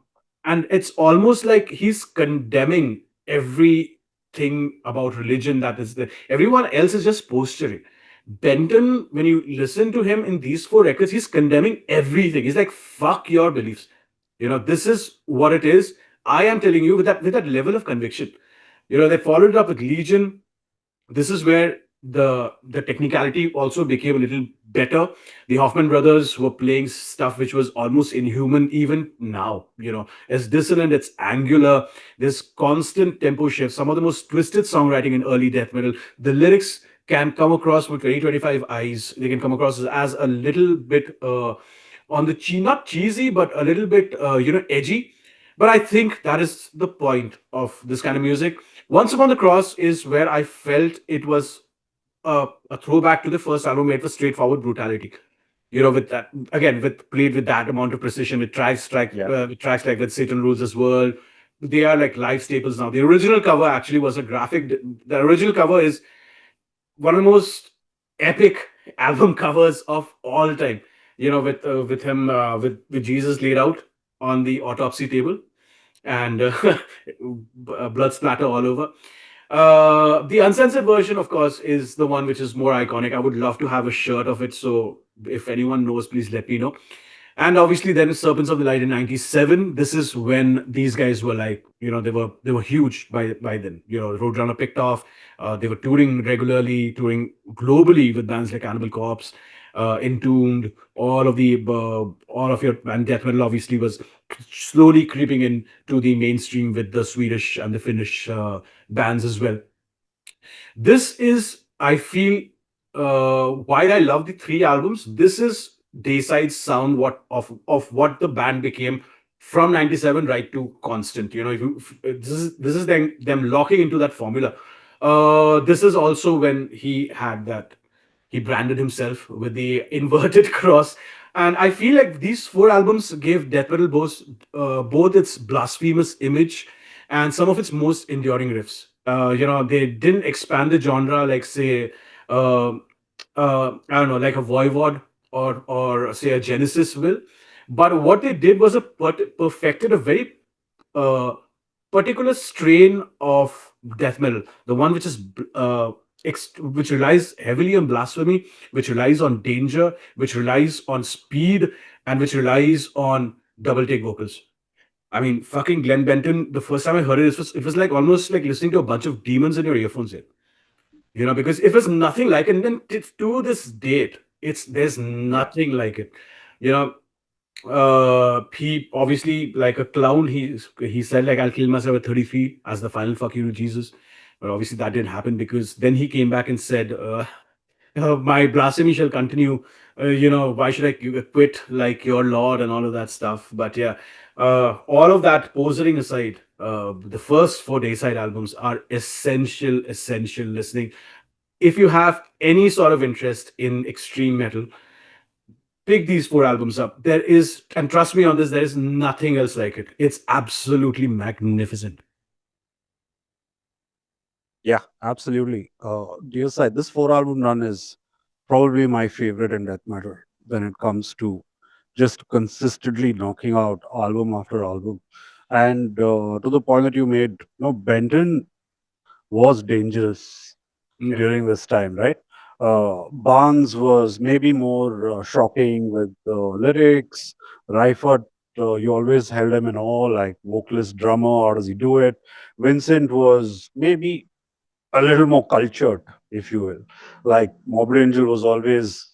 and it's almost like he's condemning everything about religion that is there. Everyone else is just posturing. Benton, when you listen to him in these four records, he's condemning everything. He's like, fuck your beliefs. This is what it is. I am telling you with that level of conviction. They followed it up with Legion. This is where the technicality also became a little better. The Hoffman brothers were playing stuff which was almost inhuman even now. It's dissonant, it's angular, there's constant tempo shifts, some of the most twisted songwriting in early death metal. The lyrics can come across with 2025 eyes. They can come across as a little bit on the not cheesy, but a little bit edgy. But I think that is the point of this kind of music. Once Upon the Cross is where I felt it was a throwback to the first album made for straightforward brutality. With that again, with played with that amount of precision, Yeah. with tracks like "With Satan Rules This World." They are like live staples now. The original cover actually was a graphic. The original cover is one of the most epic album covers of all time. With him with Jesus laid out on the autopsy table and blood splatter all over. The uncensored version, of course, is the one which is more iconic. I would love to have a shirt of it. So if anyone knows, please let me know. And obviously, then Serpents of the Light in '97. This is when these guys were like, they were huge by then. Roadrunner picked off. They were touring regularly, touring globally with bands like Cannibal Corpse, Entombed. All of your and death metal obviously was slowly creeping in to the mainstream with the Swedish and the Finnish bands as well. This is, I feel, why I love the three albums. This is Dayside's sound of what the band became from '97 right to constant. This is them locking into that formula. This is also when he branded himself with the inverted cross. And I feel like these four albums gave death metal both its blasphemous image and some of its most enduring riffs. They didn't expand the genre like, say, uh, I don't know, like a Voivod or say a Genesis will. But what they did was perfected a very uh, particular strain of death metal, the one which is which relies heavily on blasphemy, which relies on danger, which relies on speed, and which relies on double take vocals. I mean, fucking Glenn Benton. The first time I heard it, it was like almost like listening to a bunch of demons in your earphones. Here, because it was nothing like it. And then to this date, there's nothing like it. You know, he obviously like a clown. He said like, I'll kill myself at 30 feet as the final fuck you to Jesus. But obviously that didn't happen, because then he came back and said, my blasphemy shall continue. Why should I quit like your Lord and all of that stuff? But yeah, all of that posering aside, the first four Dayside albums are essential listening. If you have any sort of interest in extreme metal, pick these four albums up. There is, and trust me on this, there is nothing else like it. It's absolutely magnificent. Yeah, absolutely. Dear Side, this four album run is probably my favorite in death metal when it comes to just consistently knocking out album after album. And to the point that you made, Benton was dangerous Yeah. during this time, right? Barnes was maybe more shocking with lyrics. Reifert, you always held him in awe, like vocalist, drummer, how does he do it? Vincent was maybe a little more cultured, if you will. Like Morbid Angel was always,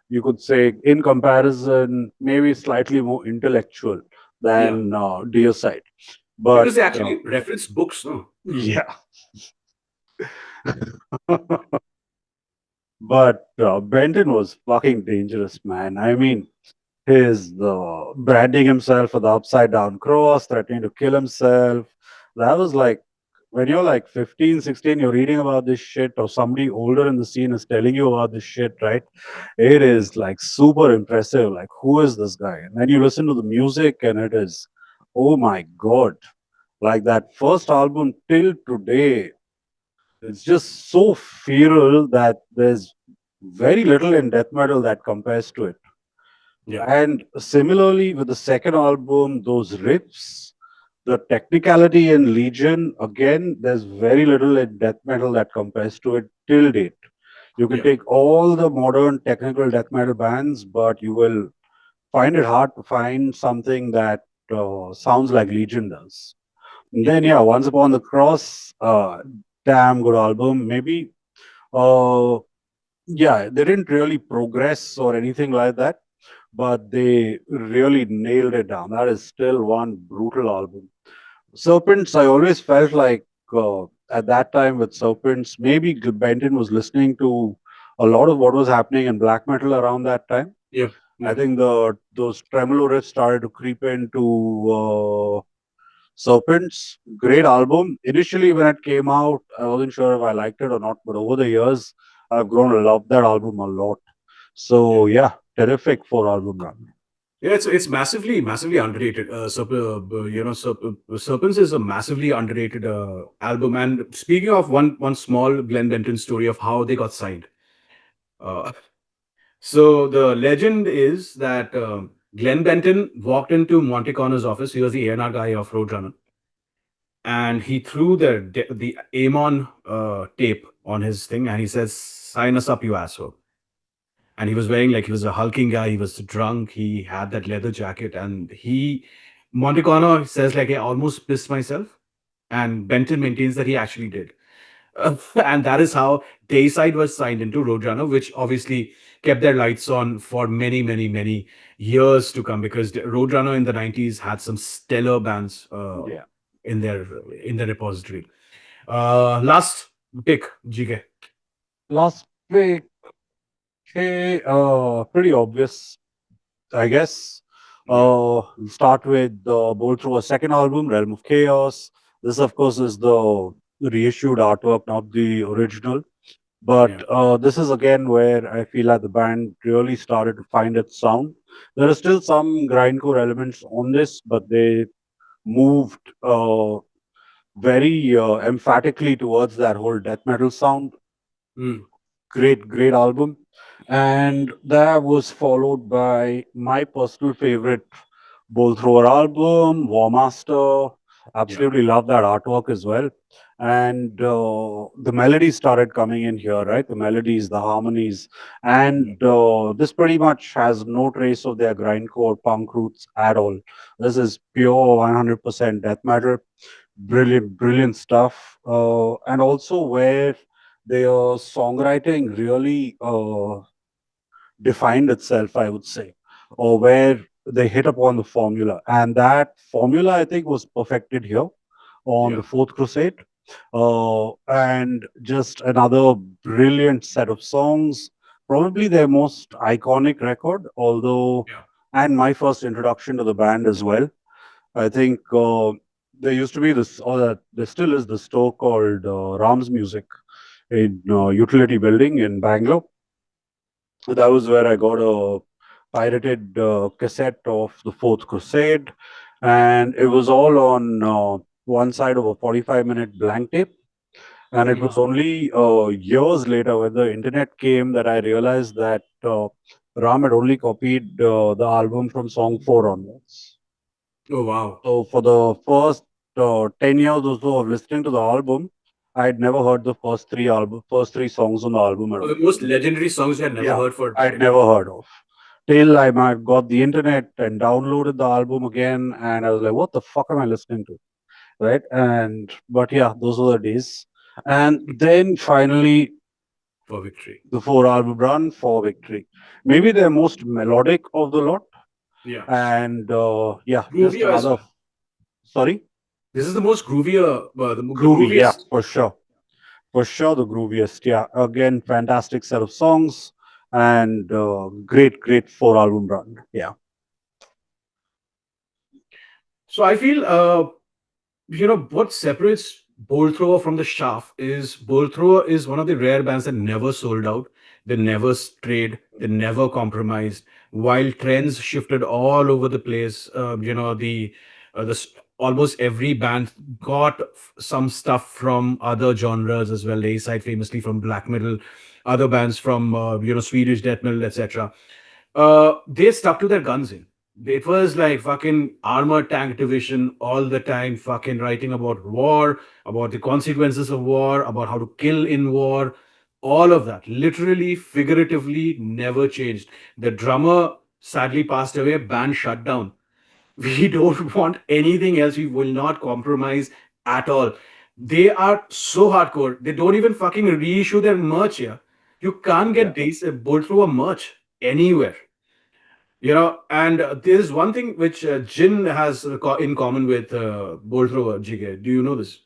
you could say, in comparison, maybe slightly more intellectual Yeah. than Deicide. But Because they actually reference books, no? yeah, but Benton was fucking dangerous, man. I mean, his branding himself with the upside down cross, threatening to kill himself. That was like when you're like 15, 16, you're reading about this shit, or somebody older in the scene is telling you about this shit, right? It Mm. is like super impressive. Like, who is this guy? And then you listen to the music, and it is, oh my god. Like that first album till today, it's just so feral that there's very little in death metal that compares to it. Yeah. And similarly with the second album, those riffs. The technicality in Legion, again, there's very little in death metal that compares to it till date. You can Yeah. take all the modern technical death metal bands, but you will find it hard to find something that sounds like Legion does. And Yeah. then, yeah, Once Upon the Cross, damn good album. Maybe, uh, yeah, they didn't really progress or anything like that, but they really nailed it down. That is still one brutal album. Serpents, I always felt like at that time with Serpents, maybe Benton was listening to a lot of what was happening in black metal around that time. Yeah. I Yeah. think those tremolo riffs started to creep into Serpents. Great album. Initially, when it came out, I wasn't sure if I liked it or not, but over the years, I've grown to love that album a lot. Yeah. So yeah, terrific for album run. Yeah, it's massively underrated. Serpents is a massively underrated album. And speaking of one small Glenn Benton story of how they got signed, uh, so the legend is that Glenn Benton walked into Monte Connor's office. He was the A&R guy of Roadrunner, and he threw the Amon tape on his thing, and he says, "Sign us up, you asshole." And he was wearing, like, he was a hulking guy. He was drunk. He had that leather jacket, and Montecano says, like, I almost pissed myself, and Benton maintains that he actually did. And that is how Deicide was signed into Roadrunner, which obviously kept their lights on for many years to come, because Roadrunner in the 90s had some stellar bands Yeah. in their in their repository. Last pick, GK. Last pick, okay, pretty obvious, I guess. Yeah, We'll start with Bolt Through a second album, Realm of Chaos. This, of course, is the reissued artwork, not the original. But yeah. this is again where I feel like the band really started to find its sound. There are still some grindcore elements on this, but they moved very emphatically towards that whole death metal sound. Mm, Great album. And that was followed by my personal favorite Bolt Thrower album, War Master. yeah, Absolutely love that artwork as well. And the melodies started coming in here, right? The melodies, the harmonies. yeah, And this pretty much has no trace of their grindcore punk roots at all. This is pure 100% death metal. Brilliant stuff. And also where their songwriting really defined itself, I would say, or where they hit upon the formula. And that formula, I think, was perfected here on yeah, the Fourth Crusade. And just another brilliant set of songs, probably their most iconic record, although, yeah. and my first introduction to the band as well. I think there used to be this, or there still is this store called Ram's Music in Utility Building in Bangalore. That was where I got a pirated cassette of the Fourth Crusade, and it was all on one side of a 45-minute blank tape. And it was Mm. only years later when the internet came that I realized that Ram had only copied the album from song 4 onwards. Oh, wow. So for the first 10 years or so of listening to the album, I'd never heard the first three songs on the album at Oh, all. the most legendary songs you had never Yeah, heard for I'd never decades. heard of. Till I might got the internet and downloaded the album again, and I was like, "What the fuck am I listening to?" Right? And but yeah, those were the days. And then finally, For victory. the four album run for victory. Maybe the most melodic of the lot, Yeah. and yeah, just Groovier as another. well. Sorry, This is the most groovier, the groovy. Yeah, grooviest. for sure. For sure, the grooviest. Yeah, again, fantastic set of songs and great four album run. Yeah, So I feel, what separates Bolt Thrower from the Shaft is Bolt Thrower is one of the rare bands that never sold out. They never strayed. They never compromised. While trends shifted all over the place, almost every band got some stuff from other genres as well. Deicide famously from black metal, other bands from Swedish death metal, etc. They stuck to their guns. It was like fucking armored tank division all the time, fucking writing about war, about the consequences of war, about how to kill in war. All of that, literally, figuratively, never changed. The drummer sadly passed away, band shut down. We don't want anything else. We will not compromise at all. They are so hardcore. They don't even fucking reissue their merch here. You can't Yeah. get these Bolt Thrower merch anywhere. And there's one thing which Jin has in common with Bolt Thrower Jigge. Do you know this?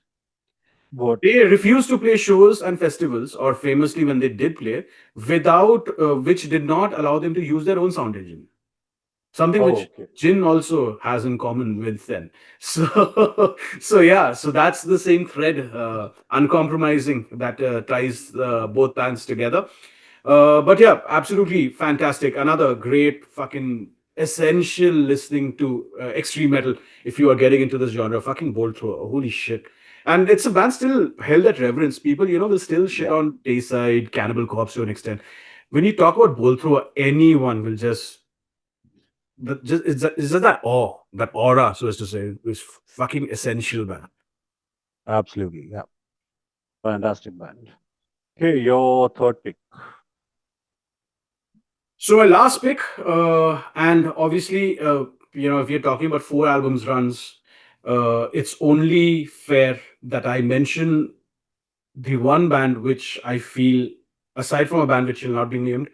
What? They refused to play shows and festivals, or famously when they did play, without which did not allow them to use their own sound engine. Something Oh, which okay. Jin also has in common with them. So, so yeah, so that's the same thread, uncompromising, that ties both bands together. But yeah, absolutely fantastic. Another great fucking essential listening to extreme metal if you are getting into this genre. Fucking Bolt Thrower. Holy shit. And it's a band still held at reverence. People, will still shit Yeah. on Deicide, Cannibal Corpse to an extent. When you talk about Bolt Thrower, anyone will just it's just that awe, that aura, so as to say, is fucking essential, man. Absolutely. Yeah. Fantastic band. Okay, your third pick. So my last pick, and obviously, if you're talking about 4 albums runs, it's only fair that I mention the one band which I feel, aside from a band which will not be named,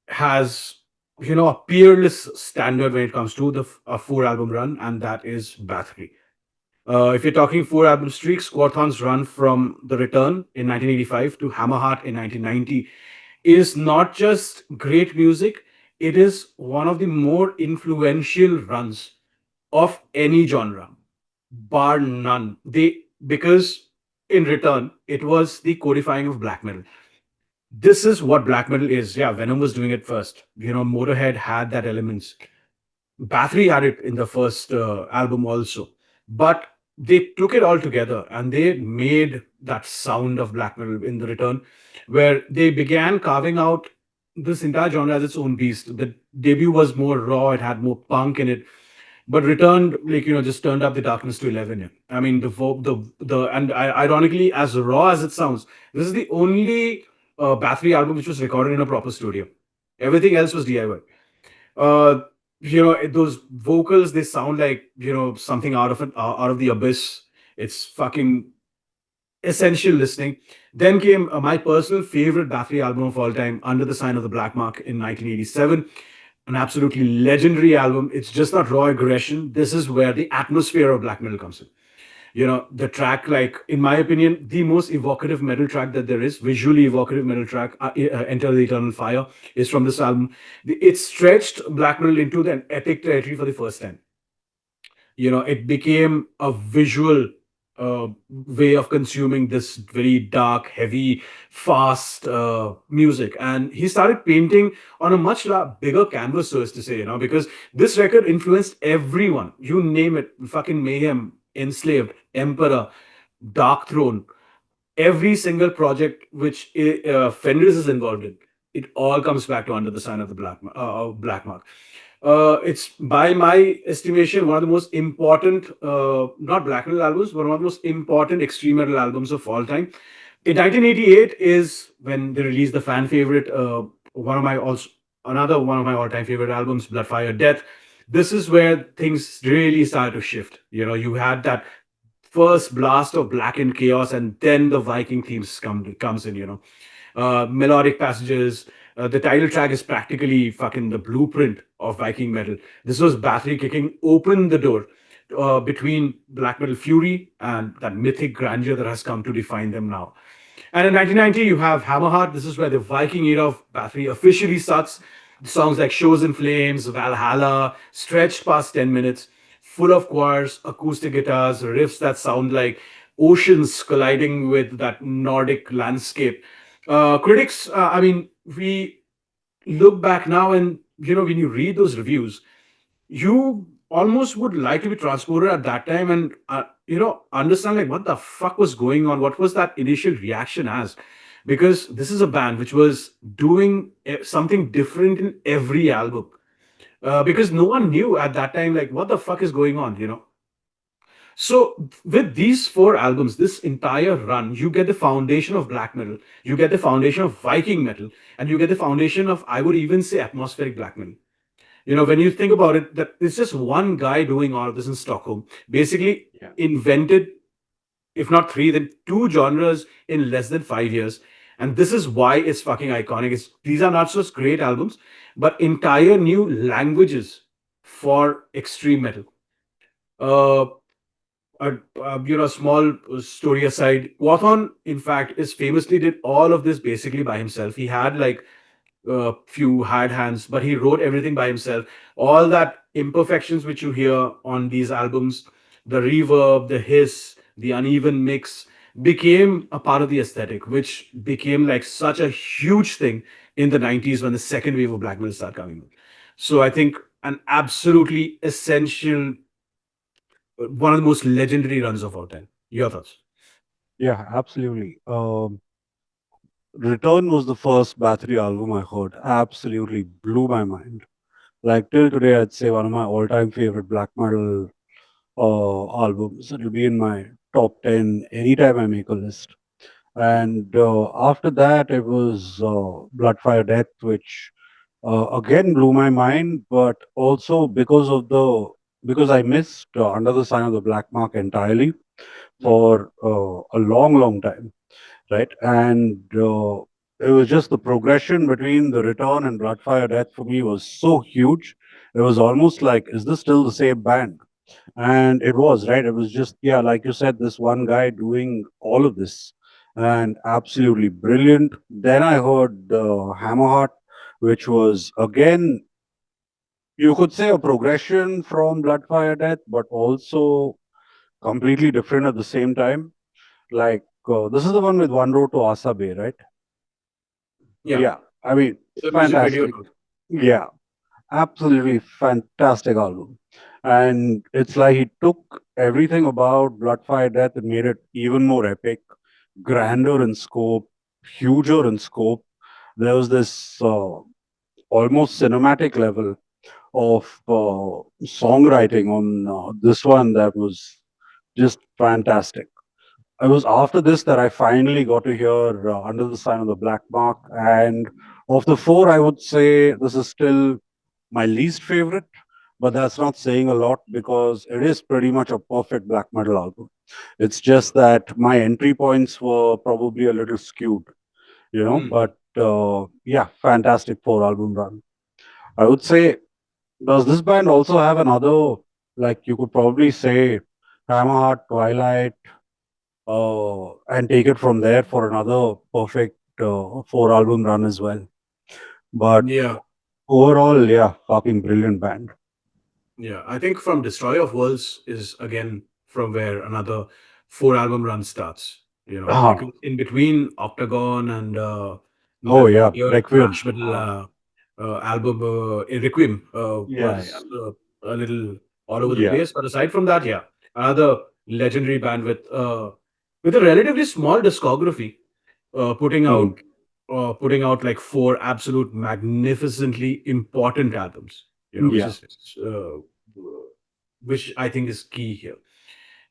has a peerless standard when it comes to a 4 album run, and that is Bathory. If you're talking 4 album streak, Squarthan's run from The Return in 1985 to Hammerheart in 1990 is not just great music, it is one of the more influential runs of any genre, bar none. Because in Return, it was the codifying of black metal. This is what black metal is. Yeah, Venom was doing it first. Motorhead had that elements. Bathory had it in the first album also, but they took it all together and they made that sound of black metal in the Return, where they began carving out this entire genre as its own beast. The debut was more raw; it had more punk in it, but Returned, like just turned up the darkness to 11. Yeah. I mean, ironically, as raw as it sounds, this is the only Bathory album which was recorded in a proper studio. Everything else was DIY. uh those vocals, they sound like something out of the abyss. It's fucking essential listening. Then came my personal favorite Bathory album of all time, Under the Sign of the Black Mark in 1987. An absolutely legendary album. It's just not raw aggression. This is where the atmosphere of black metal comes in. The track, like, in my opinion, the most evocative metal track that there is, visually evocative metal track, Enter the Eternal Fire, is from this album. It stretched black metal into an epic territory for the first time. It became a visual way of consuming this very dark, heavy, fast music. And he started painting on a much bigger canvas, so as to say, because this record influenced everyone. You name it, fucking Mayhem, Enslaved, Emperor, Dark Throne, every single project which Fenris is involved in, it all comes back to Under the Sign of the Black Mark. It's, by my estimation, one of the most important, not black metal albums, but one of the most important extreme metal albums of all time. In 1988 is when they released the fan favorite, one of my also another one of my all-time favorite albums, Blood, Fire, Death. This is where things really started to shift. You had that first blast of blackened chaos, and then the Viking themes comes in. Melodic passages. The title track is practically fucking the blueprint of Viking metal. This was Bathory kicking open the door between black metal fury and that mythic grandeur that has come to define them now. And in 1990, you have Hammerheart. This is where the Viking era of Bathory officially starts. Songs like Shows in Flames, Valhalla, stretched past 10 minutes, full of choirs, acoustic guitars, riffs that sound like oceans colliding with that Nordic landscape. Critics, I mean, we look back now, and when you read those reviews, you almost would like to be transported at that time and understand, like, what the fuck was going on, what was that initial reaction as, because this is a band which was doing something different in every album. because no one knew at that time, like, what the fuck is going on, you know? So with these four albums, this entire run, you get the foundation of black metal, you get the foundation of Viking metal, and you get the foundation of, I would even say, atmospheric black metal. You know, when you think about it, that it's just one guy doing all of this in Stockholm, basically Yeah. invented, if not three, then two genres in less than 5 years. And this is why it's fucking iconic. These are not just great albums, but entire new languages for extreme metal. Uh, small story aside, Quathon, in fact, is famously did all of this basically by himself. He had like a few hired hands, but he wrote everything by himself. All that imperfections which you hear on these albums, the reverb, the hiss, the uneven mix, became a part of the aesthetic, which became like such a huge thing in the 90s when the second wave of black metal started coming. So I think an absolutely essential, one of the most legendary runs of our time. Your thoughts? Yeah, absolutely. Return was the first Bathory album I heard. Absolutely blew my mind. Like till today, I'd say one of my all-time favorite black metal albums. It'll be in my top 10 anytime I make a list. And after that, it was Blood, Fire, Death, which again blew my mind, but also because I missed Under the Sign of the Black Mark entirely for a long, long time, right? And it was just the progression between the Return and Blood, Fire, Death for me was so huge. It was almost like, is this still the same band? And it was, right? It was just, yeah, like you said, this one guy doing all of this and absolutely brilliant. Then I heard Hammerheart, which was again, you could say a progression from Blood, Fire, Death, but also completely different at the same time. Like, this is the one with One Road to Asabe, right? Yeah. Yeah, I mean, The music video fantastic. too. Yeah, absolutely fantastic album. And it's like he took everything about Blood, Fire, Death and made it even more epic, grander in scope, huger in scope. There was this almost cinematic level of songwriting on this one that was just fantastic. It was after this that I finally got to hear Under the Sign of the Black Mark. And of the four, I would say this is still my least favorite, but that's not saying a lot because it is pretty much a perfect black metal album. It's just that my entry points were probably a little skewed, you know, Mhm. but yeah, fantastic four album run. I would say, does this band also have another, like you could probably say, Hammerheart, Twilight, and take it from there for another perfect four album run as well? But Yeah. overall, yeah, fucking brilliant band. Yeah, I think from Destroyer of Worlds is again from where another four album run starts. You know, Ah, because in between Octagon and oh the yeah, early Requiem. thrash metal album Requiem Yeah, yeah, was a little all over the yeah. place. But aside from that, yeah, another legendary band with a relatively small discography, uh, putting Mm, out putting out like four absolute magnificently important albums. You know, yeah. which I think is key here.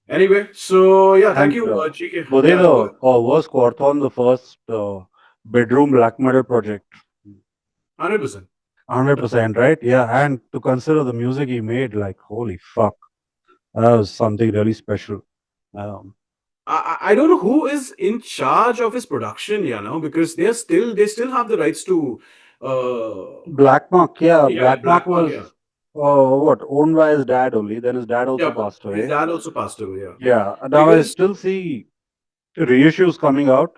Anyway, so yeah, thank And you, GK. were they Yeah, go ahead. was Quorthon the first bedroom black metal project? 100%. 100%, right? Yeah, and to consider the music he made, like, holy fuck, that was something really special. Um, I don't know who is in charge of his production, you know, because they still have the rights to Black Mark, yeah, yeah, Black Mark Black Mark, was yeah. what owned by his dad only. Then his dad Yeah, also but passed his away. dad also passed away, yeah. Yeah, and now I Because still see reissues coming out,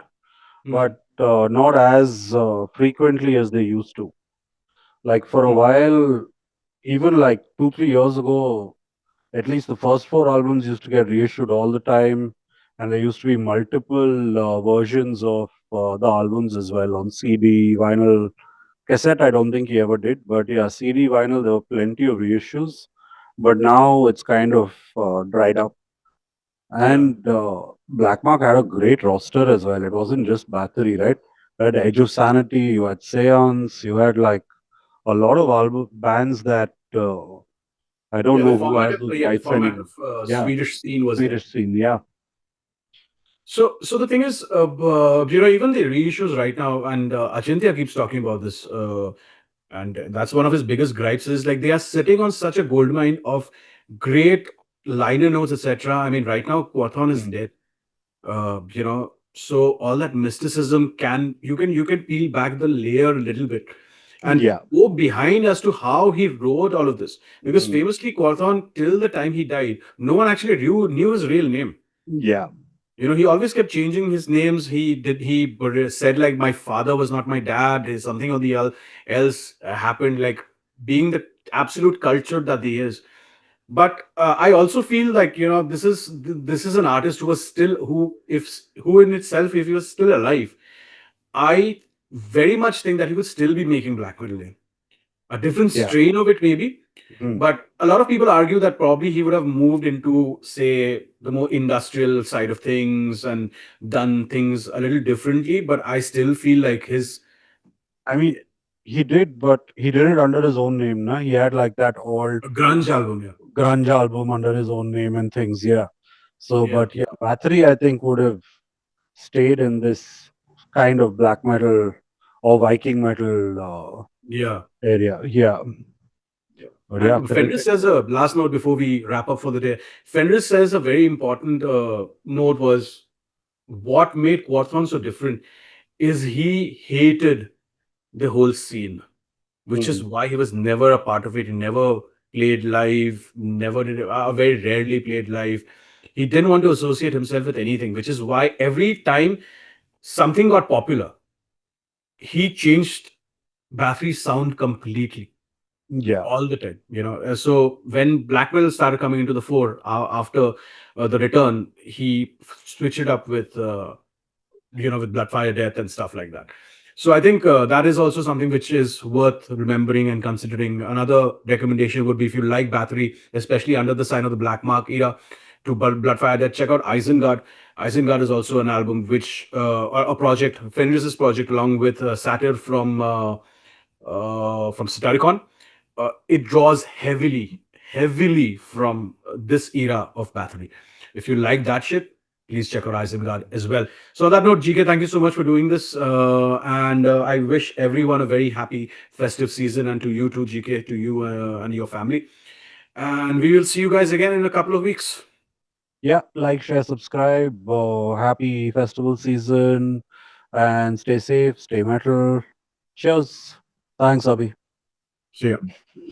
hmm, but not as frequently as they used to. Like for a hmm, while, even like 2 3 years ago, at least the first four albums used to get reissued all the time, and there used to be multiple versions of the albums as well on CD, vinyl, cassette. I don't think he ever did, but yeah, CD, vinyl, there were plenty of reissues. But now it's kind of dried up. yeah, And Black Mark had a great roster as well. It wasn't just Bathory, right? You had Edge of Sanity, you had Seance, you had like a lot of album bands that I don't Yeah, the know who format has of those the rights format anymore. of Yeah, Swedish scene was there. Swedish scene. Yeah, So the thing is, even the reissues right now, and Achintya keeps talking about this, and that's one of his biggest gripes is like they are sitting on such a gold mine of great liner notes, etc. I mean, right now, Quathon is mm, dead. So all that mysticism you can peel back the layer a little bit and yeah, go behind as to how he wrote all of this. Because mm, famously, Quathon, till the time he died, no one actually knew his real name. yeah, He always kept changing his names. He said like my father was not my dad. Something or the else happened. Like being the absolute culture that he is. But I also feel like this is an artist who was still who in itself, if he was still alive, I very much think that he would still be making black metal. A different yeah, strain of it maybe, mm. but a lot of people argue that probably he would have moved into, say, the more industrial side of things and done things a little differently. But I still feel like his I mean, he did, but he did it under his own name. Na? He had like that old grunge album, yeah. grunge album under his own name and things. Yeah. So, Yeah. but yeah, Bathory, I think, would have stayed in this kind of black metal or Viking metal Yeah. area. Yeah. Yeah. But yeah, And Fenris terrific. says a last note before we wrap up for the day. Fenris says a very important note was what made Quathon so different is he hated the whole scene, which is Mm. why he was never a part of it. He never played live, never did, very rarely played live. He didn't want to associate himself with anything, which is why every time something got popular, he changed Bathory's sound completely Yeah. all the time. So when black metal started coming into the fore after the return, he switched it up with Bloodfire Death and stuff like that. So I think that is also something which is worth remembering and considering. Another recommendation would be if you like Bathory, especially under the sign of the Black Mark era, to Bloodfire Death, check out Isengard. Isengard is also an album which a project, Fenris's project, along with Satyr from Sataricon. It draws heavily from this era of Bathory. If you like that shit, please check out Isengard as well. So on that note, GK, thank you so much for doing this, and I wish everyone a very happy festive season, and to you too, GK, to you and your family. And we will see you guys again in a couple of weeks. Yeah. Like, share, subscribe. Happy festival season and stay safe, stay metal. Cheers. Thanks, Abhi. See ya.